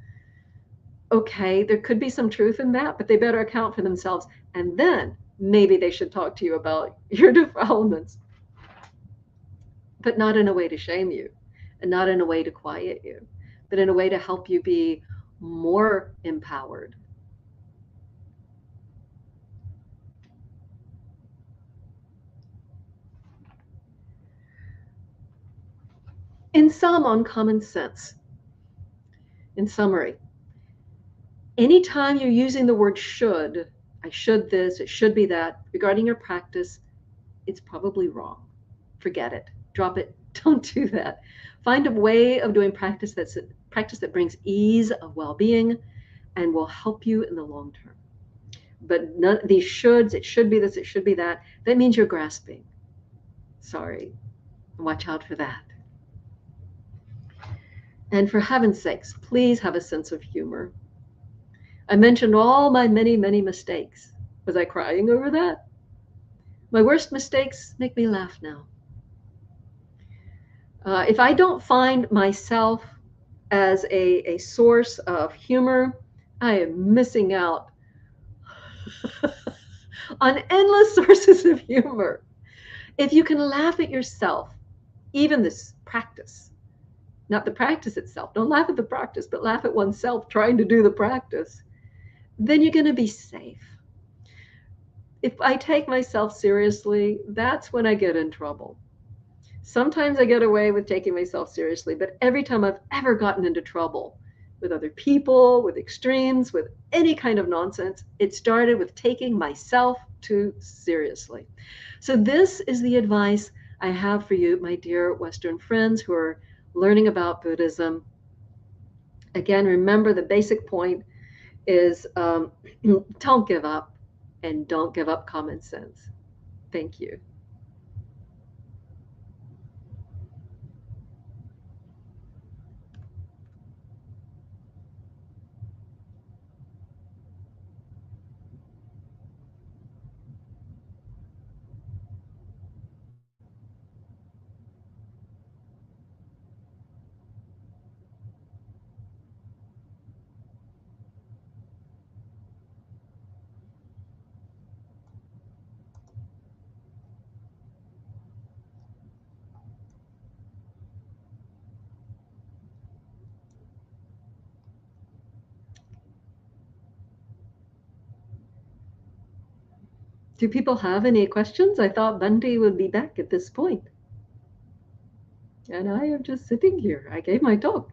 okay, there could be some truth in that, but they better account for themselves. And then maybe they should talk to you about your defilements, but not in a way to shame you and not in a way to quiet you, but in a way to help you be more empowered. In sum, on common sense. In summary, anytime you're using the word should, I should this, it should be that, regarding your practice, it's probably wrong. Forget it. Drop it. Don't do that. Find a way of doing practice that brings ease of well-being and will help you in the long term. But none of these shoulds, it should be this, it should be that, that means you're grasping. Sorry. Watch out for that. And for heaven's sakes, please have a sense of humor. I mentioned all my many, many mistakes. Was I crying over that? My worst mistakes make me laugh now. If I don't find myself as a source of humor, I am missing out on endless sources of humor. If you can laugh at yourself, even this practice, not the practice itself, don't laugh at the practice, but laugh at oneself trying to do the practice, then you're going to be safe. If I take myself seriously, that's when I get in trouble. Sometimes I get away with taking myself seriously, but every time I've ever gotten into trouble with other people, with extremes, with any kind of nonsense, it started with taking myself too seriously. So this is the advice I have for you, my dear Western friends who are learning about Buddhism. Again, remember the basic point is don't give up, and don't give up common sense. Thank you. Do people have any questions? I thought Bundy would be back at this point. And I am just sitting here. I gave my talk.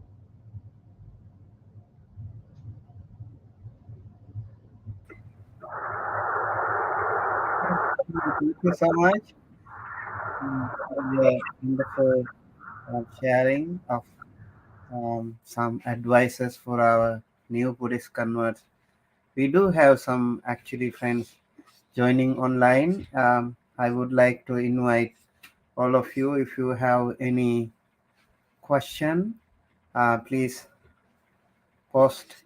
Thank you so much for the wonderful sharing of some advices for our new Buddhist converts. We do have some actually friends joining online. I would like to invite all of you, if you have any question, please post,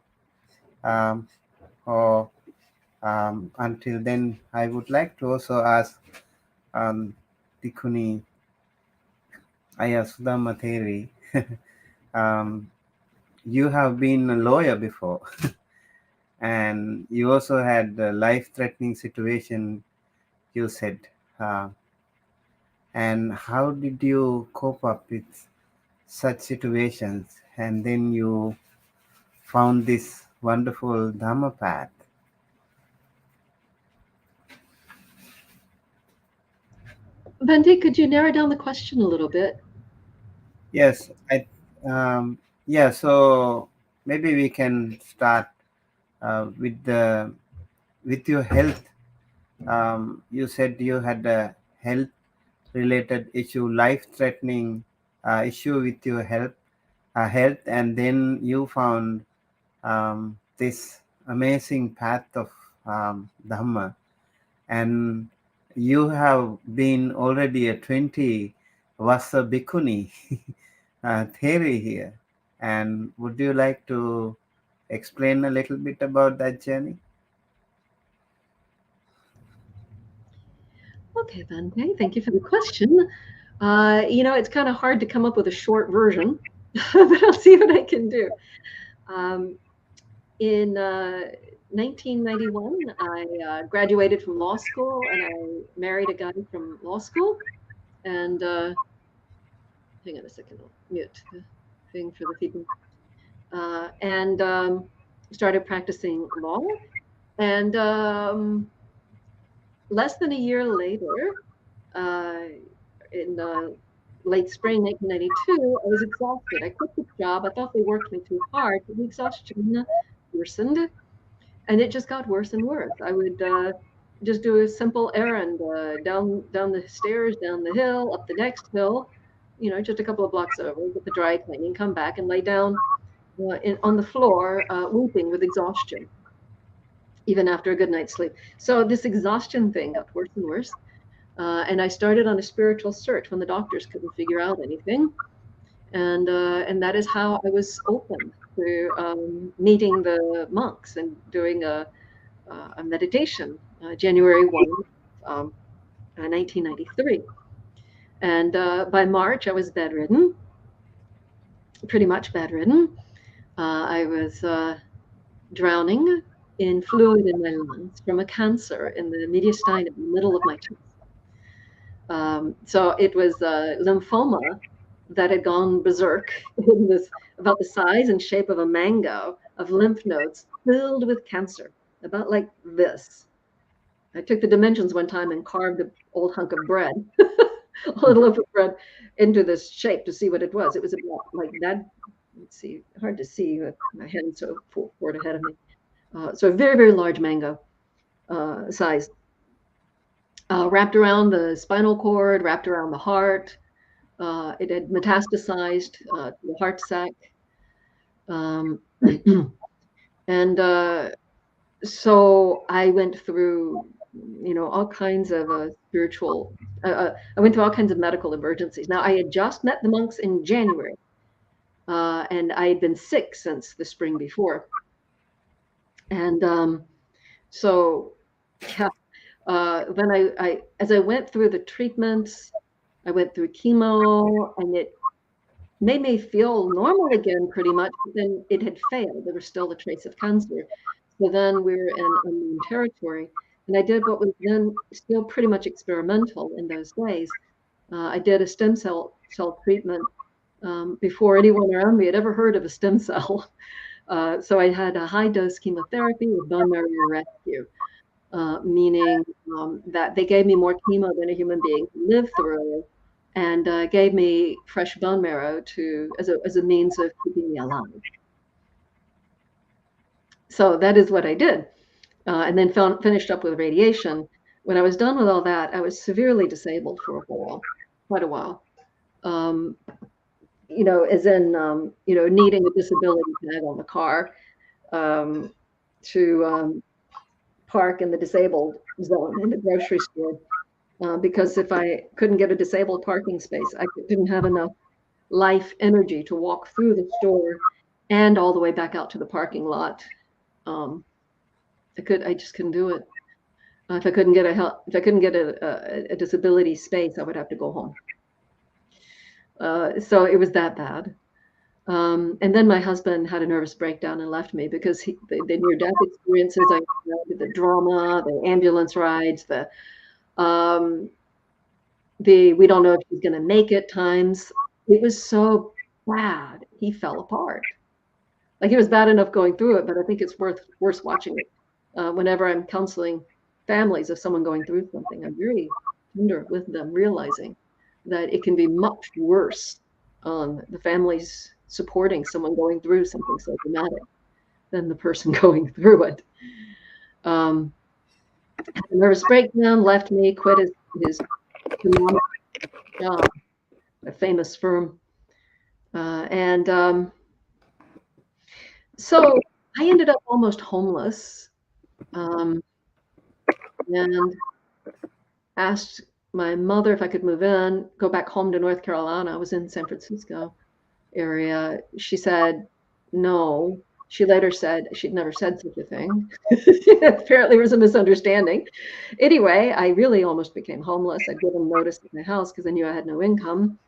or until then, I would like to also ask bhikkuni Ayya Sudhammā Therī. You have been a lawyer before, and you also had a life-threatening situation, you said. And how did you cope up with such situations? And then you found this wonderful Dhamma path. Bhante, could you narrow down the question a little bit? Yes, yeah. So maybe we can start with your health. You said you had a health-related issue, life-threatening issue with your health, and then you found this amazing path of Dhamma, and you have been already a 20 Vasa bhikkhuni theory here. And would you like to explain a little bit about that journey? Okay, Bhante, thank you for the question. It's kind of hard to come up with a short version, but I'll see what I can do. Um, in 1991, I graduated from law school and I married a guy from law school. And hang on a second, I'll mute the thing for the people. And started practicing law. And less than a year later, in late spring 1992, I was exhausted. I quit the job. I thought they worked me too hard, but the exhaustion worsened, and it just got worse and worse. I would just do a simple errand down the stairs, down the hill, up the next hill, just a couple of blocks over, get the dry cleaning, come back and lay down on the floor, weeping with exhaustion, even after a good night's sleep. So this exhaustion thing got worse and worse. And I started on a spiritual search when the doctors couldn't figure out anything. And that is how I was open to meeting the monks and doing a meditation, January 1, 1993. And by March, I was bedridden, pretty much bedridden. I was drowning in fluid in my lungs from a cancer in the mediastinum, in the middle of my chest. So it was lymphoma that had gone berserk in this, about the size and shape of a mango, of lymph nodes filled with cancer, about like this. I took the dimensions one time and carved an old hunk of bread, a little loaf of bread, into this shape to see what it was. It was about like that. Let's see, hard to see with my head so forward ahead of me. So a very, very large mango size. Wrapped around the spinal cord, wrapped around the heart. It had metastasized to the heart sac. And so I went through, all kinds of spiritual, I went through all kinds of medical emergencies. Now, I had just met the monks in January, and I had been sick since the spring before. And so, yeah, then I, as I went through the treatments, I went through chemo, and it made me feel normal again, pretty much. But then it had failed. There was still a trace of cancer. So then we were in unknown territory. And I did what was then still pretty much experimental in those days. I did a stem cell treatment before anyone around me had ever heard of a stem cell. So I had a high dose chemotherapy with bone marrow rescue. Meaning that they gave me more chemo than a human being could live through, and gave me fresh bone marrow as a means of keeping me alive. So that is what I did, and then finished up with radiation. When I was done with all that, I was severely disabled for quite a while. As in, needing a disability tag on the car to park in the disabled zone in the grocery store, because if I couldn't get a disabled parking space, I didn't have enough life energy to walk through the store and all the way back out to the parking lot. I just couldn't do it. If I couldn't get a disability space, I would have to go home. So it was that bad. And then my husband had a nervous breakdown and left me because the near-death experiences, the drama, the ambulance rides, we don't know if he's going to make it times. It was so bad. He fell apart. Like, it was bad enough going through it, but I think it's worse watching it. Whenever I'm counseling families of someone going through something, I'm very tender with them, realizing that it can be much worse on the families supporting someone going through something so dramatic than the person going through it. Had a nervous breakdown, left me, quit his job, a famous firm. So I ended up almost homeless, and asked my mother if I could move in, go back home to North Carolina. I was in San Francisco area. She said no. She later said she'd never said such a thing. Apparently, it was a misunderstanding. Anyway, I really almost became homeless. I'd given notice at my house because I knew I had no income.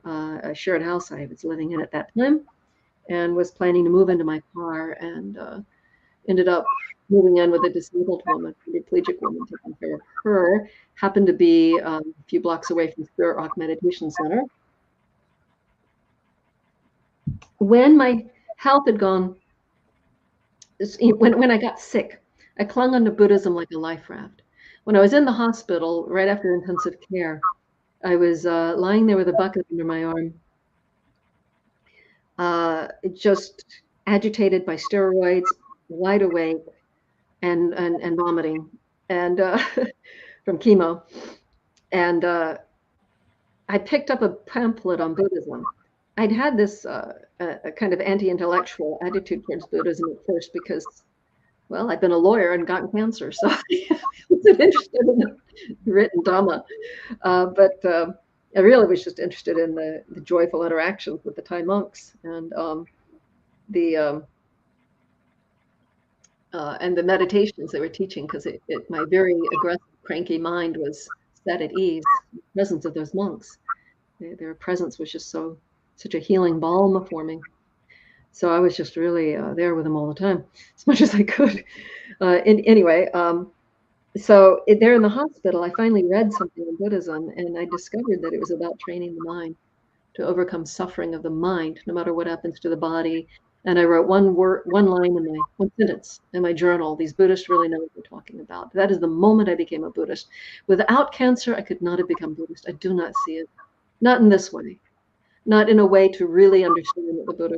A shared house I was living in at that time, and was planning to move into my car, and ended up moving in with a disabled woman, a paraplegic woman, taking care of her. Happened to be a few blocks away from Spirit Rock Meditation Center. When my health had gone, when I got sick, I clung onto Buddhism like a life raft. When I was in the hospital, right after intensive care, I was lying there with a bucket under my arm, just agitated by steroids, wide awake, and vomiting, and from chemo. And I picked up a pamphlet on Buddhism. I'd had this a kind of anti-intellectual attitude towards Buddhism at first because, well, I'd been a lawyer and gotten cancer, so I wasn't interested in the written Dhamma. But I really was just interested in the joyful interactions with the Thai monks and the meditations they were teaching, because my very aggressive, cranky mind was set at ease in the presence of those monks. Their presence was just such a healing balm for me. So I was just really there with them all the time, as much as I could. Anyway, so there in the hospital, I finally read something in Buddhism, and I discovered that it was about training the mind to overcome suffering of the mind, no matter what happens to the body. And I wrote one sentence in my journal. These Buddhists really know what they're talking about. That is the moment I became a Buddhist. Without cancer, I could not have become Buddhist. I do not see it. Not in this way. Not in a way to really understand what the Buddha,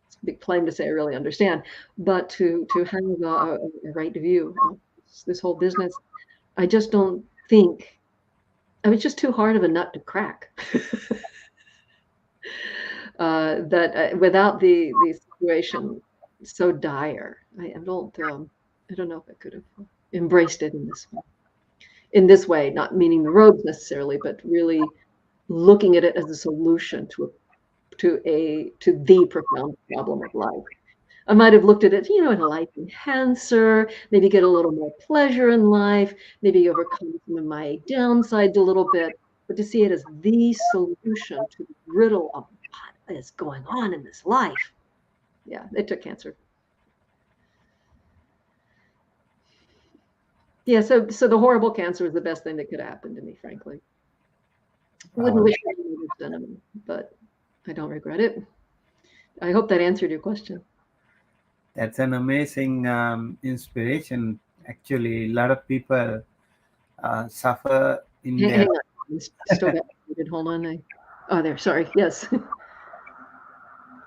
it's a big claim to say I really understand, but to have a right view of this whole business. I just don't think, it's just too hard of a nut to crack. That without the situation so dire, I don't know if I could have embraced it in this way, not meaning the robes necessarily, but really looking at it as a solution to the profound problem of life. I might have looked at it, in a life enhancer, maybe get a little more pleasure in life, maybe overcome some of my downsides a little bit, but to see it as the solution to the riddle of what is going on in this life. Yeah, they took cancer. Yeah, so the horrible cancer was the best thing that could happen to me, frankly. I wouldn't wish I would have done it, but I don't regret it. I hope that answered your question. That's an amazing inspiration. Actually, a lot of people suffer in their... Hang on. Still got muted. Hold on. Oh, there. Sorry. Yes.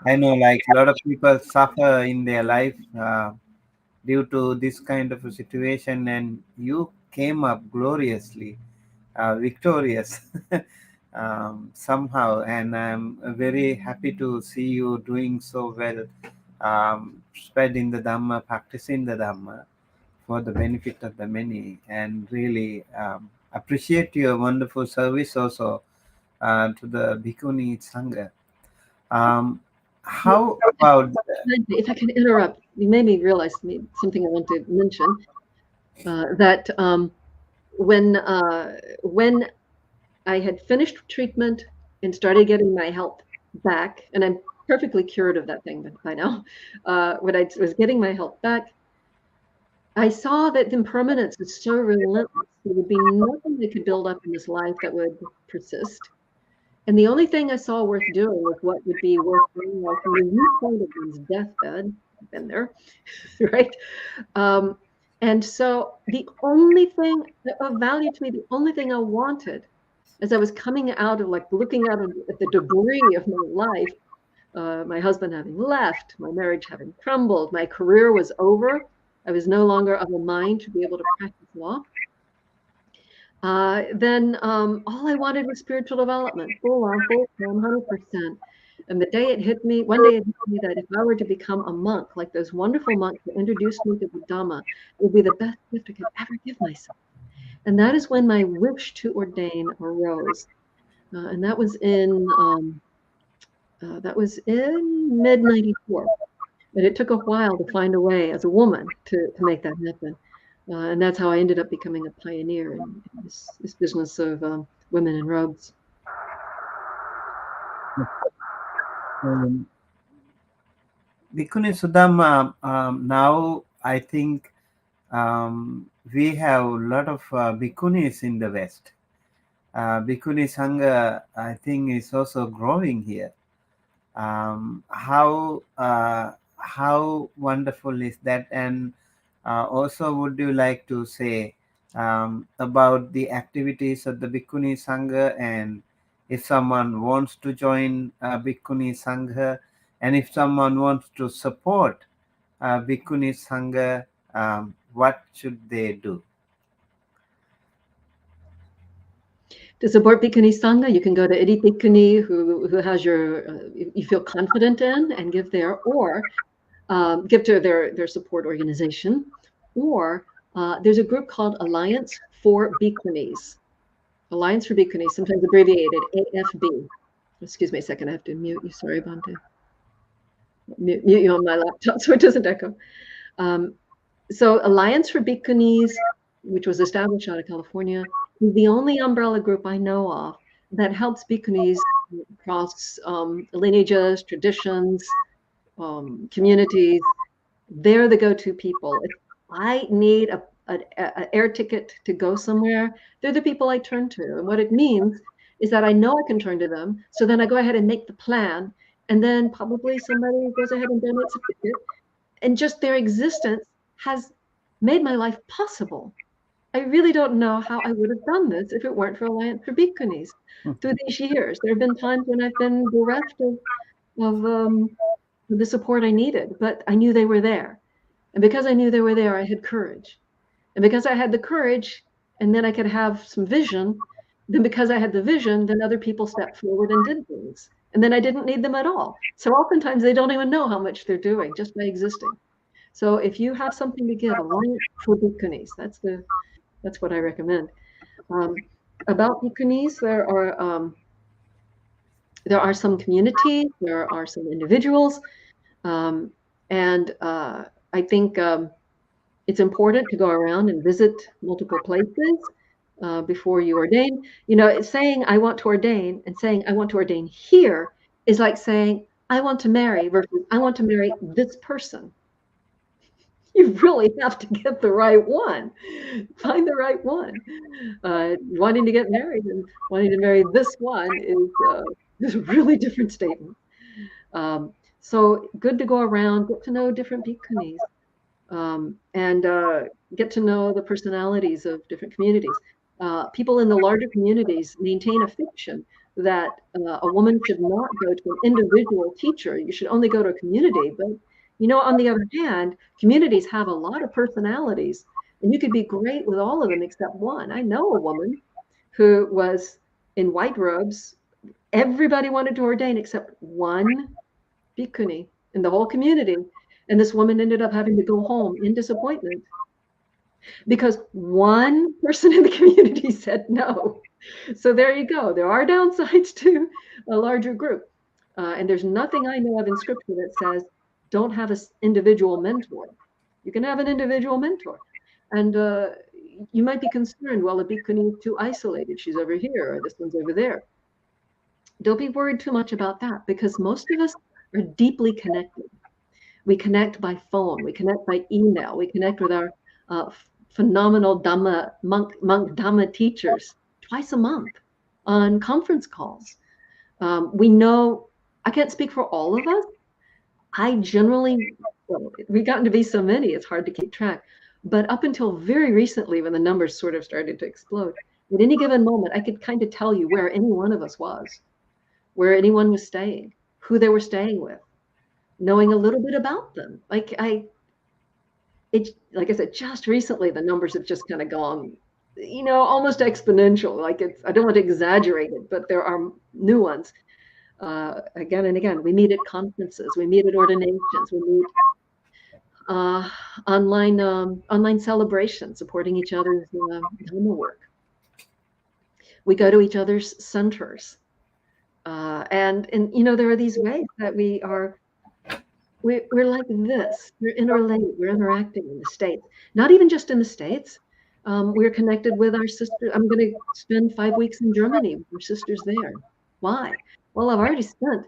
I know, like a lot of people suffer in their life due to this kind of a situation, and you came up gloriously, victorious somehow, and I'm very happy to see you doing so well, spreading the Dhamma, practicing the Dhamma for the benefit of the many, and really appreciate your wonderful service also to the bhikkuni Sangha. How about... If I can interrupt, you made me realize something I want to mention, that when I had finished treatment and started getting my health back, and I'm perfectly cured of that thing by now, when I was getting my health back, I saw that impermanence is so relentless. There would be nothing that could build up in this life that would persist. And the only thing I saw worth doing was what would be worth doing from the viewpoint of one's deathbed. I've been there, right? And so the only thing of value to me, the only thing I wanted as I was coming out of, like, looking out at the debris of my life, my husband having left, my marriage having crumbled, my career was over. I was no longer of a mind to be able to practice law. Then all I wanted was spiritual development, full on, full time, 100%. And the day it hit me, one day it hit me that if I were to become a monk, like those wonderful monks that introduced me to the Dhamma, it would be the best gift I could ever give myself. And that is when my wish to ordain arose. And that was in mid '94. But it took a while to find a way as a woman to make that happen. And that's how I ended up becoming a pioneer in this business of women in robes. Bhikkhuni Sudama, now I think we have a lot of bhikkhunis in the West. Bhikkhuni Sangha, I think, is also growing here. How wonderful is that? And also, would you like to say about the activities of the Bhikkhuni Sangha, and if someone wants to join Bhikkhuni Sangha, and if someone wants to support Bhikkhuni Sangha, what should they do? To support Bhikkhuni Sangha, you can go to any bhikkhuni who has you feel confident in and give there, or give to their support organization, or there's a group called Alliance for Bhikkhunis. Alliance for Bhikkhunis, sometimes abbreviated AFB. Excuse me a second, I have to mute you. Sorry, Bhante. Mute you on my laptop so it doesn't echo. So Alliance for Bhikkhunis, which was established out of California, is the only umbrella group I know of that helps bhikkhunis across lineages, traditions, communities. They're the go-to people. If I need an air ticket to go somewhere, they're the people I turn to. And what it means is that I know I can turn to them. So then I go ahead and make the plan. And then probably somebody goes ahead and donates a ticket. And just their existence has made my life possible. I really don't know how I would have done this if it weren't for Alliance for Bhikkhunis. Through these years, there have been times when I've been bereft of the support I needed, but I knew they were there. And because I knew they were there, I had courage. And because I had the courage, and then I could have some vision, then because I had the vision, then other people stepped forward and did things. And then I didn't need them at all. So oftentimes they don't even know how much they're doing just by existing. So if you have something to give, Alliance for Bhikkhunis, that's what I recommend. About bhikkhunis, there are some communities, there are some individuals, and I think it's important to go around and visit multiple places before you ordain. You know, saying I want to ordain and saying I want to ordain here is like saying I want to marry versus I want to marry this person. You really have to get the right one. Find the right one. Wanting to get married and wanting to marry this one is a really different statement. So good to go around, get to know different bhikkhunis, and get to know the personalities of different communities. People in the larger communities maintain a fiction that a woman should not go to an individual teacher. You should only go to a community. But you know, on the other hand, communities have a lot of personalities, and you could be great with all of them except one. I know a woman who was in white robes. Everybody wanted to ordain except one bhikkhuni in the whole community. And this woman ended up having to go home in disappointment because one person in the community said no. So there you go. There are downsides to a larger group. And there's nothing I know of in scripture that says don't have an individual mentor. You can have an individual mentor. And you might be concerned, well, the bhikkhuni is too isolated. She's over here, or this one's over there. Don't be worried too much about that, because most of us are deeply connected. We connect by phone, we connect by email, we connect with our phenomenal Dhamma, monk Dhamma teachers twice a month on conference calls. We know, I can't speak for all of us. I generally, we've gotten to be so many, it's hard to keep track. But up until very recently, when the numbers sort of started to explode, at any given moment, I could kind of tell you where any one of us was, where anyone was staying, who they were staying with, knowing a little bit about them. Like I said, just recently, the numbers have just kind of gone, almost exponential. Like I don't want to exaggerate it, but there are new ones. Again and again, we meet at conferences, we meet at ordinations, we meet online celebrations, supporting each other's Dhamma work. We go to each other's centers, and there are these ways that we're like this. We're interrelated. We're interacting in the States, not even just in the States. We're connected with our sisters. I'm going to spend 5 weeks in Germany with our sisters there. Why? Well, I've already spent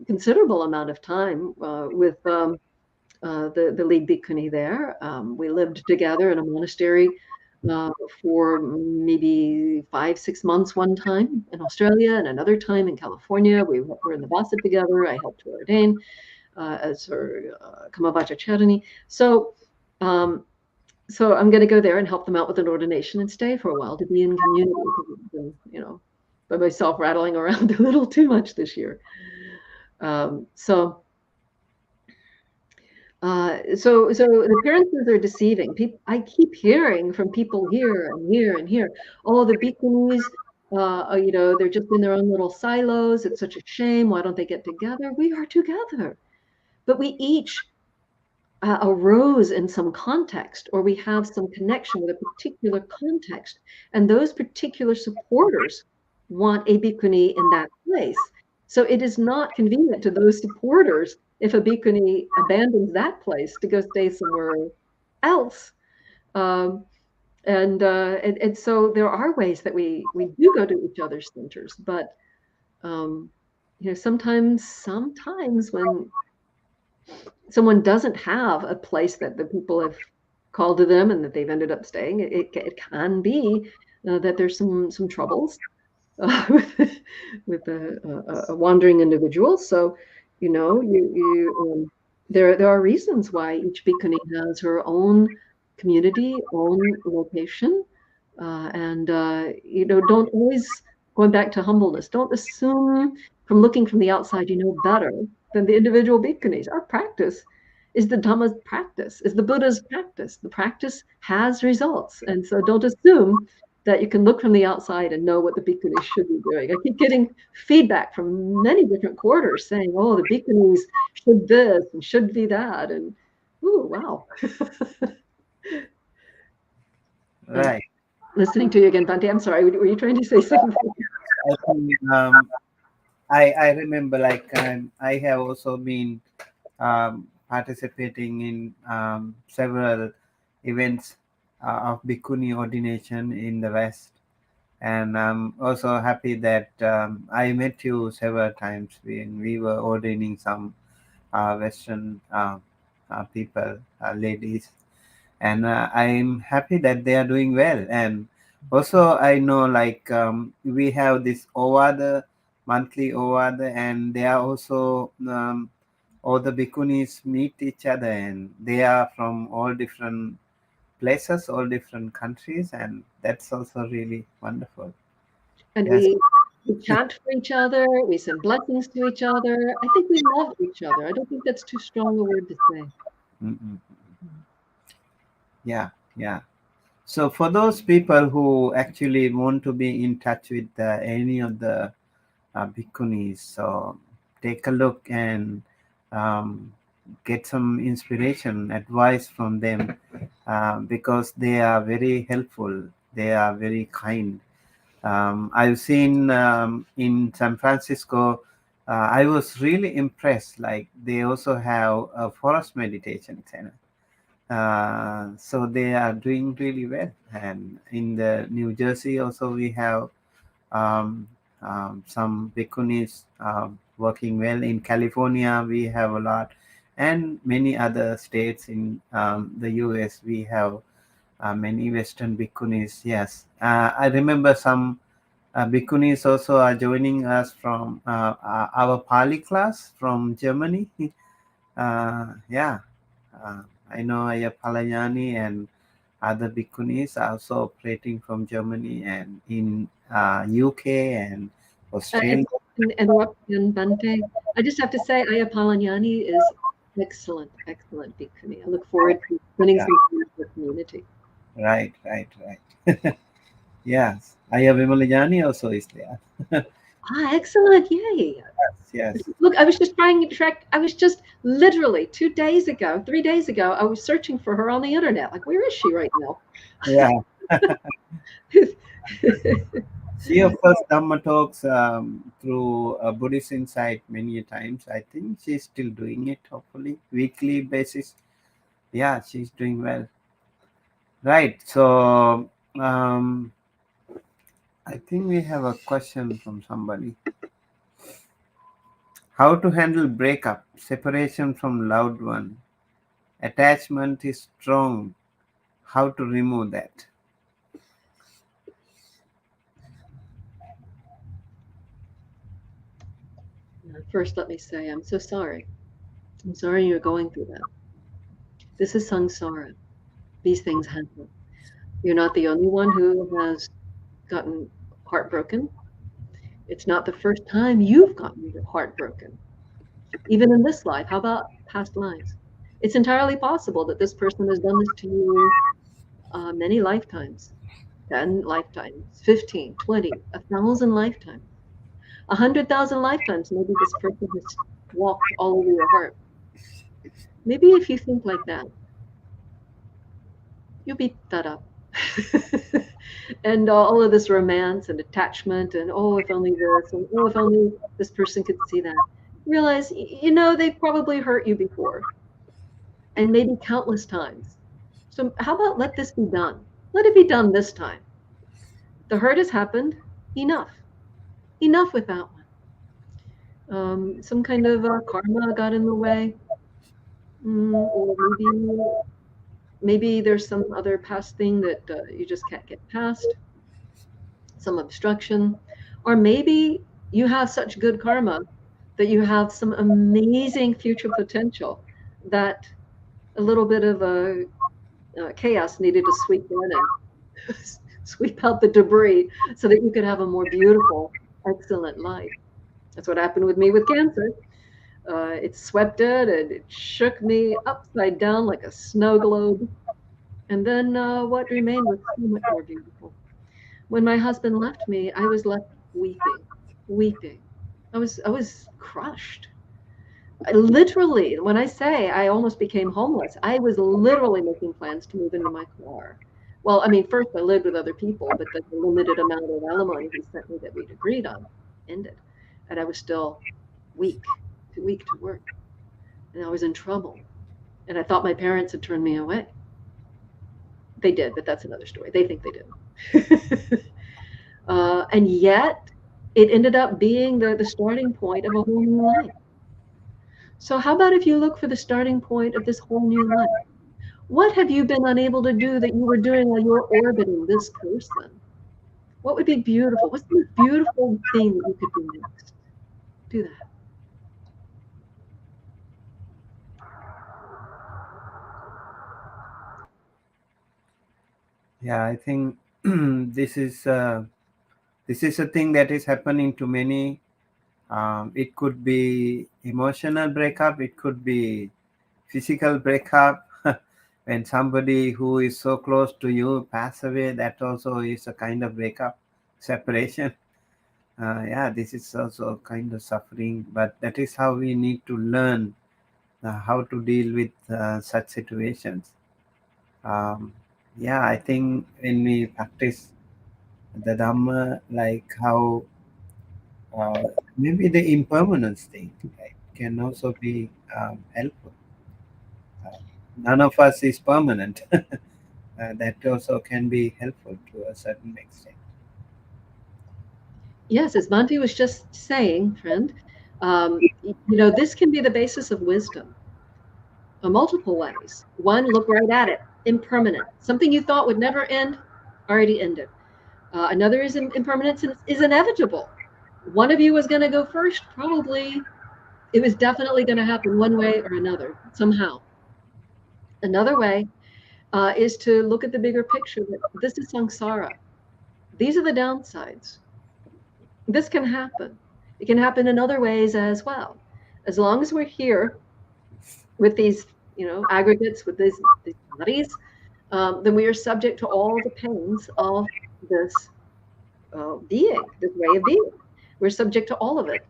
considerable amount of time with the lead bhikkhuni there. We lived together in a monastery for maybe 5-6 months one time in Australia, and another time in California. We were in the Vasa together. I helped to ordain as her Kamavacharani. So I'm going to go there and help them out with an ordination and stay for a while to be in community, because I've been, by myself rattling around a little too much this year. So the appearances are deceiving. I keep hearing from people here and here and here, oh, the bhikkhunis, they're just in their own little silos. It's such a shame. Why don't they get together? We are together, but we each arose in some context, or we have some connection with a particular context, and those particular supporters want a bhikkhuni in that place. So it is not convenient to those supporters if a bhikkhuni abandons that place to go stay somewhere else. And so there are ways that we do go to each other's centers, but sometimes when someone doesn't have a place that the people have called to them and that they've ended up staying, it can be that there's some troubles with a wandering individual. So there are reasons why each bhikkhuni has her own community, own location, and don't always, going back to humbleness, don't assume from looking from the outside you know better than the individual bhikkhunis. Our practice is the Dhamma's practice, is the Buddha's practice. The practice has results, and so don't assume that you can look from the outside and know what the bhikkhunis should be doing. I keep getting feedback from many different quarters saying, oh, the bhikkhunis should this and should be that. And, ooh, wow. Right. Listening to you again, Bhante. I'm sorry. Were you trying to say something? I think I remember, like, I have also been participating in several events of bhikkhuni ordination in the West, and I'm also happy that I met you several times when we were ordaining some Western people, ladies, and I'm happy that they are doing well. And also I know, like, we have this Ovada, monthly Ovada, and they are also all the bhikkhunis meet each other, and they are from all different places, all different countries, and that's also really wonderful. And Yes. we chant for each other. We send blessings to each other. I think we love each other. I don't think that's too strong a word to say. Mm-mm. Yeah. So for those people who actually want to be in touch with any of the bhikkhunis, so take a look and get some inspiration, advice from them, because they are very helpful. They are very kind. I've seen in San Francisco, I was really impressed. Like, they also have a forest meditation center. So they are doing really well. And in the New Jersey also, we have some bhikkhunis working well. In California, we have a lot, and many other states in the US, we have many Western bhikkhunis. Yes, I remember some bhikkhunis also are joining us from our Pali class from Germany. Yeah. I know Ayya Palayani and other bhikkhunis are also operating from Germany and in UK and And, Australia. and Bante, I just have to say, Ayya Palanyani is excellent, excellent bhikkhuni. I look forward to spending Yeah, some time with the community. right, right, right. Yes, Ayya Vimalayani also is there. Ah, excellent. Yay. Yes, Look, I was just trying to track, I was just literally 2 days ago, 3 days ago, I was searching for her on the internet. Like, where is she right now? yeah. She offers Dhamma talks through Buddhist Insight many times. I think she's still doing it, hopefully, weekly basis. Yeah, she's doing well. Right. So, I think we have a question from somebody. How to handle breakup, separation from loved one, attachment is strong. How to remove that? First, let me say, I'm so sorry. I'm sorry you're going through that. This is samsara. These things happen. You're not the only one who has gotten heartbroken. It's not the first time you've gotten heartbroken, even in this life. How about past lives? It's entirely possible that this person has done this to you many lifetimes, 10 lifetimes, 15, 20, 1,000 lifetimes, 100,000 lifetimes. Maybe this person has walked all over your heart. Maybe if you think like that, you'll be fed up. And all of this romance and attachment, and oh, if only this, and oh, if only this person could see that. Realize, they probably hurt you before, and maybe countless times. So, how about let this be done? Let it be done this time. The hurt has happened. Enough. Enough with that one. Some kind of karma got in the way, or maybe there's some other past thing that you just can't get past, some obstruction, or maybe you have such good karma that you have some amazing future potential that a little bit of a chaos needed to sweep in and sweep out the debris so that you could have a more beautiful, excellent life. That's what happened with me with cancer. It swept it and it shook me upside down like a snow globe. And then what remained was so much more beautiful. When my husband left me, I was left weeping, weeping. I was crushed. I literally, when I say I almost became homeless, I was literally making plans to move into my car. Well, I mean, first I lived with other people, but the limited amount of alimony he sent me that we'd agreed on ended. And I was still weak, too weak to work. And I was in trouble. And I thought my parents had turned me away. They did, but that's another story. They think they did. And yet, it ended up being the starting point of a whole new life. So, how about if you look for the starting point of this whole new life? What have you been unable to do that you were doing while you were orbiting this person? What would be beautiful? What's the beautiful thing that you could do next? Do that. Yeah, I think this is a thing that is happening to many. It could be emotional breakup. It could be physical breakup. When somebody who is so close to you pass away, that also is a kind of breakup, separation. Yeah, this is also kind of suffering, but that is how we need to learn how to deal with such situations. Um, yeah, I think when we practice the Dhamma, like how uh, maybe the impermanence thing, right, can also be helpful. Uh, None of us is permanent. That also can be helpful to a certain extent. Yes, as Monty was just saying, friend, this can be the basis of wisdom in multiple ways. One, look right at it, impermanent. Something you thought would never end, already ended. Another is impermanence is inevitable. One of you was going to go first, probably. It was definitely going to happen one way or another, somehow. Another way is to look at the bigger picture that this is samsara. These are the downsides. This can happen. It can happen in other ways as well. As long as we're here with these, aggregates, with these bodies, then we are subject to all the pains of this being, this way of being. We're subject to all of it.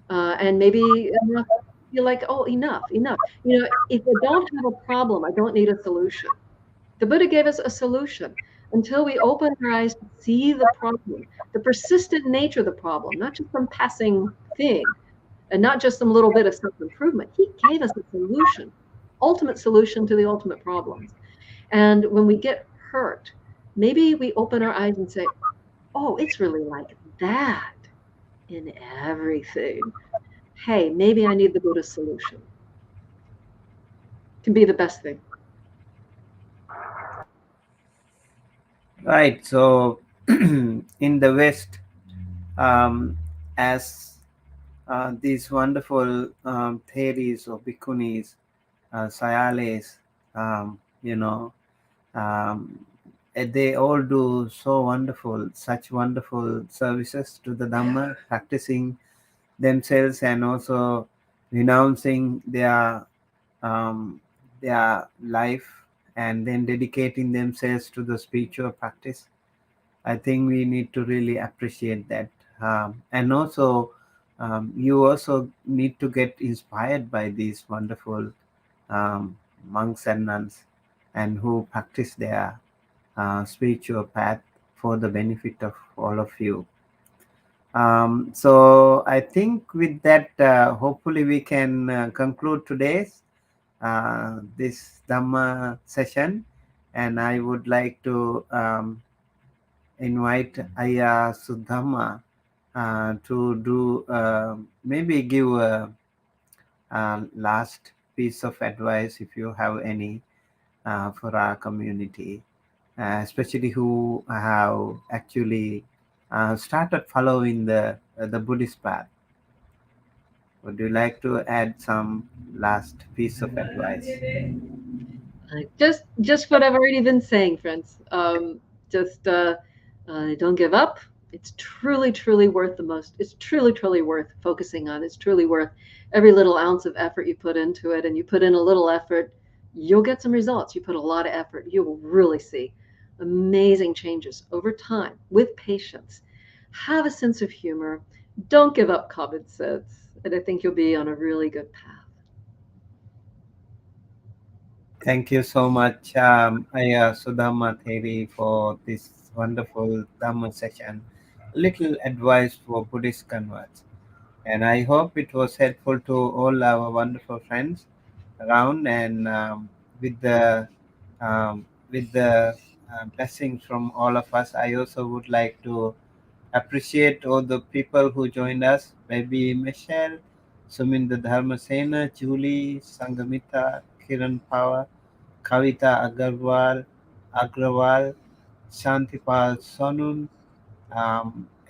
And maybe feel like, oh, enough. If I don't have a problem, I don't need a solution. The Buddha gave us a solution. Until we open our eyes to see the problem, the persistent nature of the problem, not just some passing thing, and not just some little bit of self-improvement. He gave us a solution, ultimate solution to the ultimate problems. And when we get hurt, maybe we open our eyes and say, oh, it's really like that in everything. Hey, maybe I need the Buddha's solution. Can be the best thing. Right. So in the West, as these wonderful theories of bhikkhunis, sayales, they all do such wonderful services to the Dhamma, practicing themselves and also renouncing their life and then dedicating themselves to the spiritual practice. I think we need to really appreciate that. And also, you also need to get inspired by these wonderful monks and nuns and who practice their spiritual path for the benefit of all of you. So I think with that, hopefully we can conclude today's this Dhamma session, and I would like to invite Ayya Sudhammā to do maybe give a last piece of advice if you have any for our community, especially who have actually started following the Buddhist path. Would you like to add some last piece of advice? Just what I've already been saying, friends. Don't give up. It's truly, truly worth the most. It's truly, truly worth focusing on. It's truly worth every little ounce of effort you put into it. And you put in a little effort, you'll get some results. You put a lot of effort, you will really see amazing changes over time with patience. Have a sense of humor. Don't give up common sense. And I think you'll be on a really good path. Thank you so much, Ayya Sudhammā Therī, for this wonderful Dhamma session. Little advice for Buddhist converts. And I hope it was helpful to all our wonderful friends around. And with the blessings from all of us, I also would like to appreciate all the people who joined us. Maybe Michelle, Suminda Dharmasena, Julie, Sangamita, Kiran Power, Kavita Agrawal, Shantipal Sonun,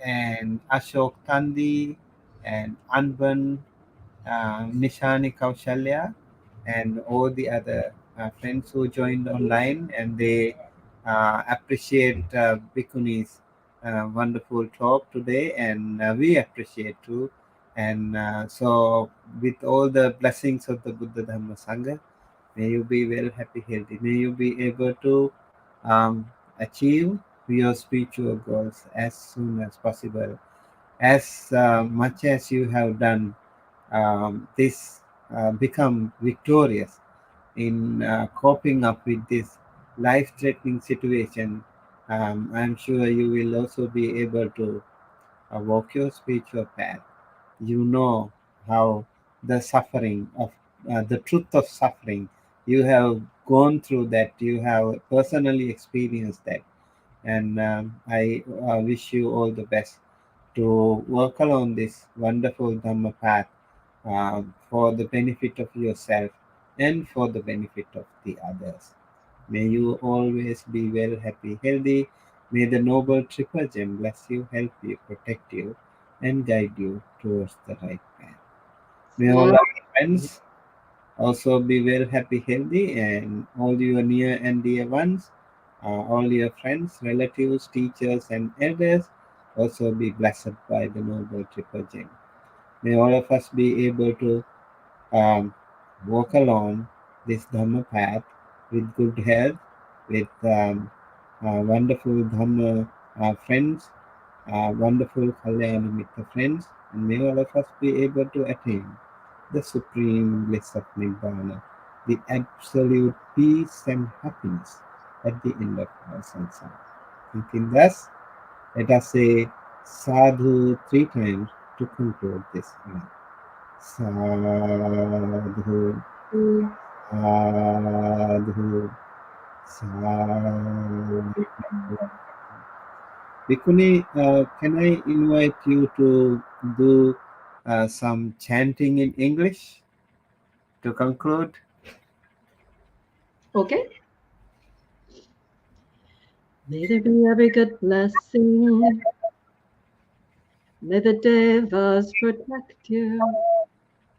and Ashok Tandi, and Anban, Nishani Kaushalya, and all the other friends who joined online, and they appreciate Bhikkhuni's wonderful talk today, and we appreciate too. And so, with all the blessings of the Buddha Dhamma Sangha, may you be well, happy, healthy. May you be able to achieve your spiritual goals as soon as possible. As much as you have done this, become victorious in coping up with this life-threatening situation. I'm sure you will also be able to walk your spiritual path. You know how the suffering of the truth of suffering, you have gone through that, you have personally experienced that, and I wish you all the best to work along this wonderful Dhamma path for the benefit of yourself and for the benefit of the others. May you always be well, happy, healthy. May the noble triple gem bless you, help you, protect you, and guide you towards the right path. May all our friends Also be well, happy, healthy, and all your near and dear ones, all your friends, relatives, teachers, and elders also be blessed by the Noble Triple Gem. May all of us be able to um, walk along this Dhamma path with good health, with wonderful Dhamma friends, wonderful Kalyana Mitra friends, and may all of us be able to attain the supreme bliss of Nibbana, the absolute peace and happiness at the end of our samsara. Thinking thus, let us say sadhu 3 times to conclude this event. Sadhu, Mm. sadhu, sadhu. Bhikkhuni, can I invite you to do some chanting in English to conclude? Okay. May there be every good blessing. May the devas protect you.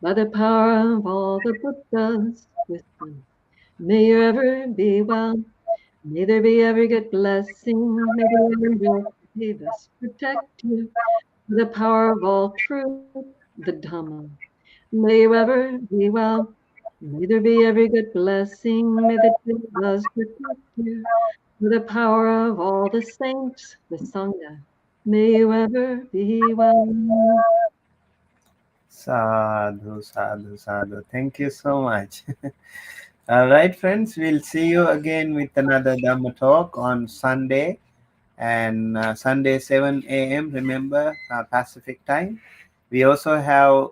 By the power of all the Buddha's wisdom, may you ever be well. May there be every good blessing. May the angels devas protect you. By the power of all truth, the Dhamma, may you ever be well. May there be every good blessing. May the devas protect you. By the power of all the saints, the Sangha, may you ever be well. Sadhu, sadhu, sadhu. Thank you so much. All right, friends, we'll see you again with another Dhamma talk on Sunday and Sunday 7 a.m. Remember Pacific time. We also have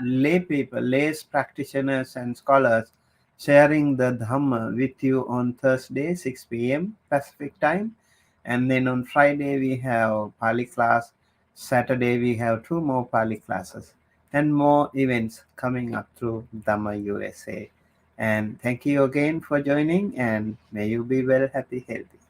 lay people, lay practitioners and scholars sharing the Dhamma with you on Thursday 6 p.m. Pacific time, and then on Friday we have Pali class. Saturday we have 2 more Pali classes and more events coming up through Dhamma USA. And thank you again for joining, and may you be well, happy, healthy.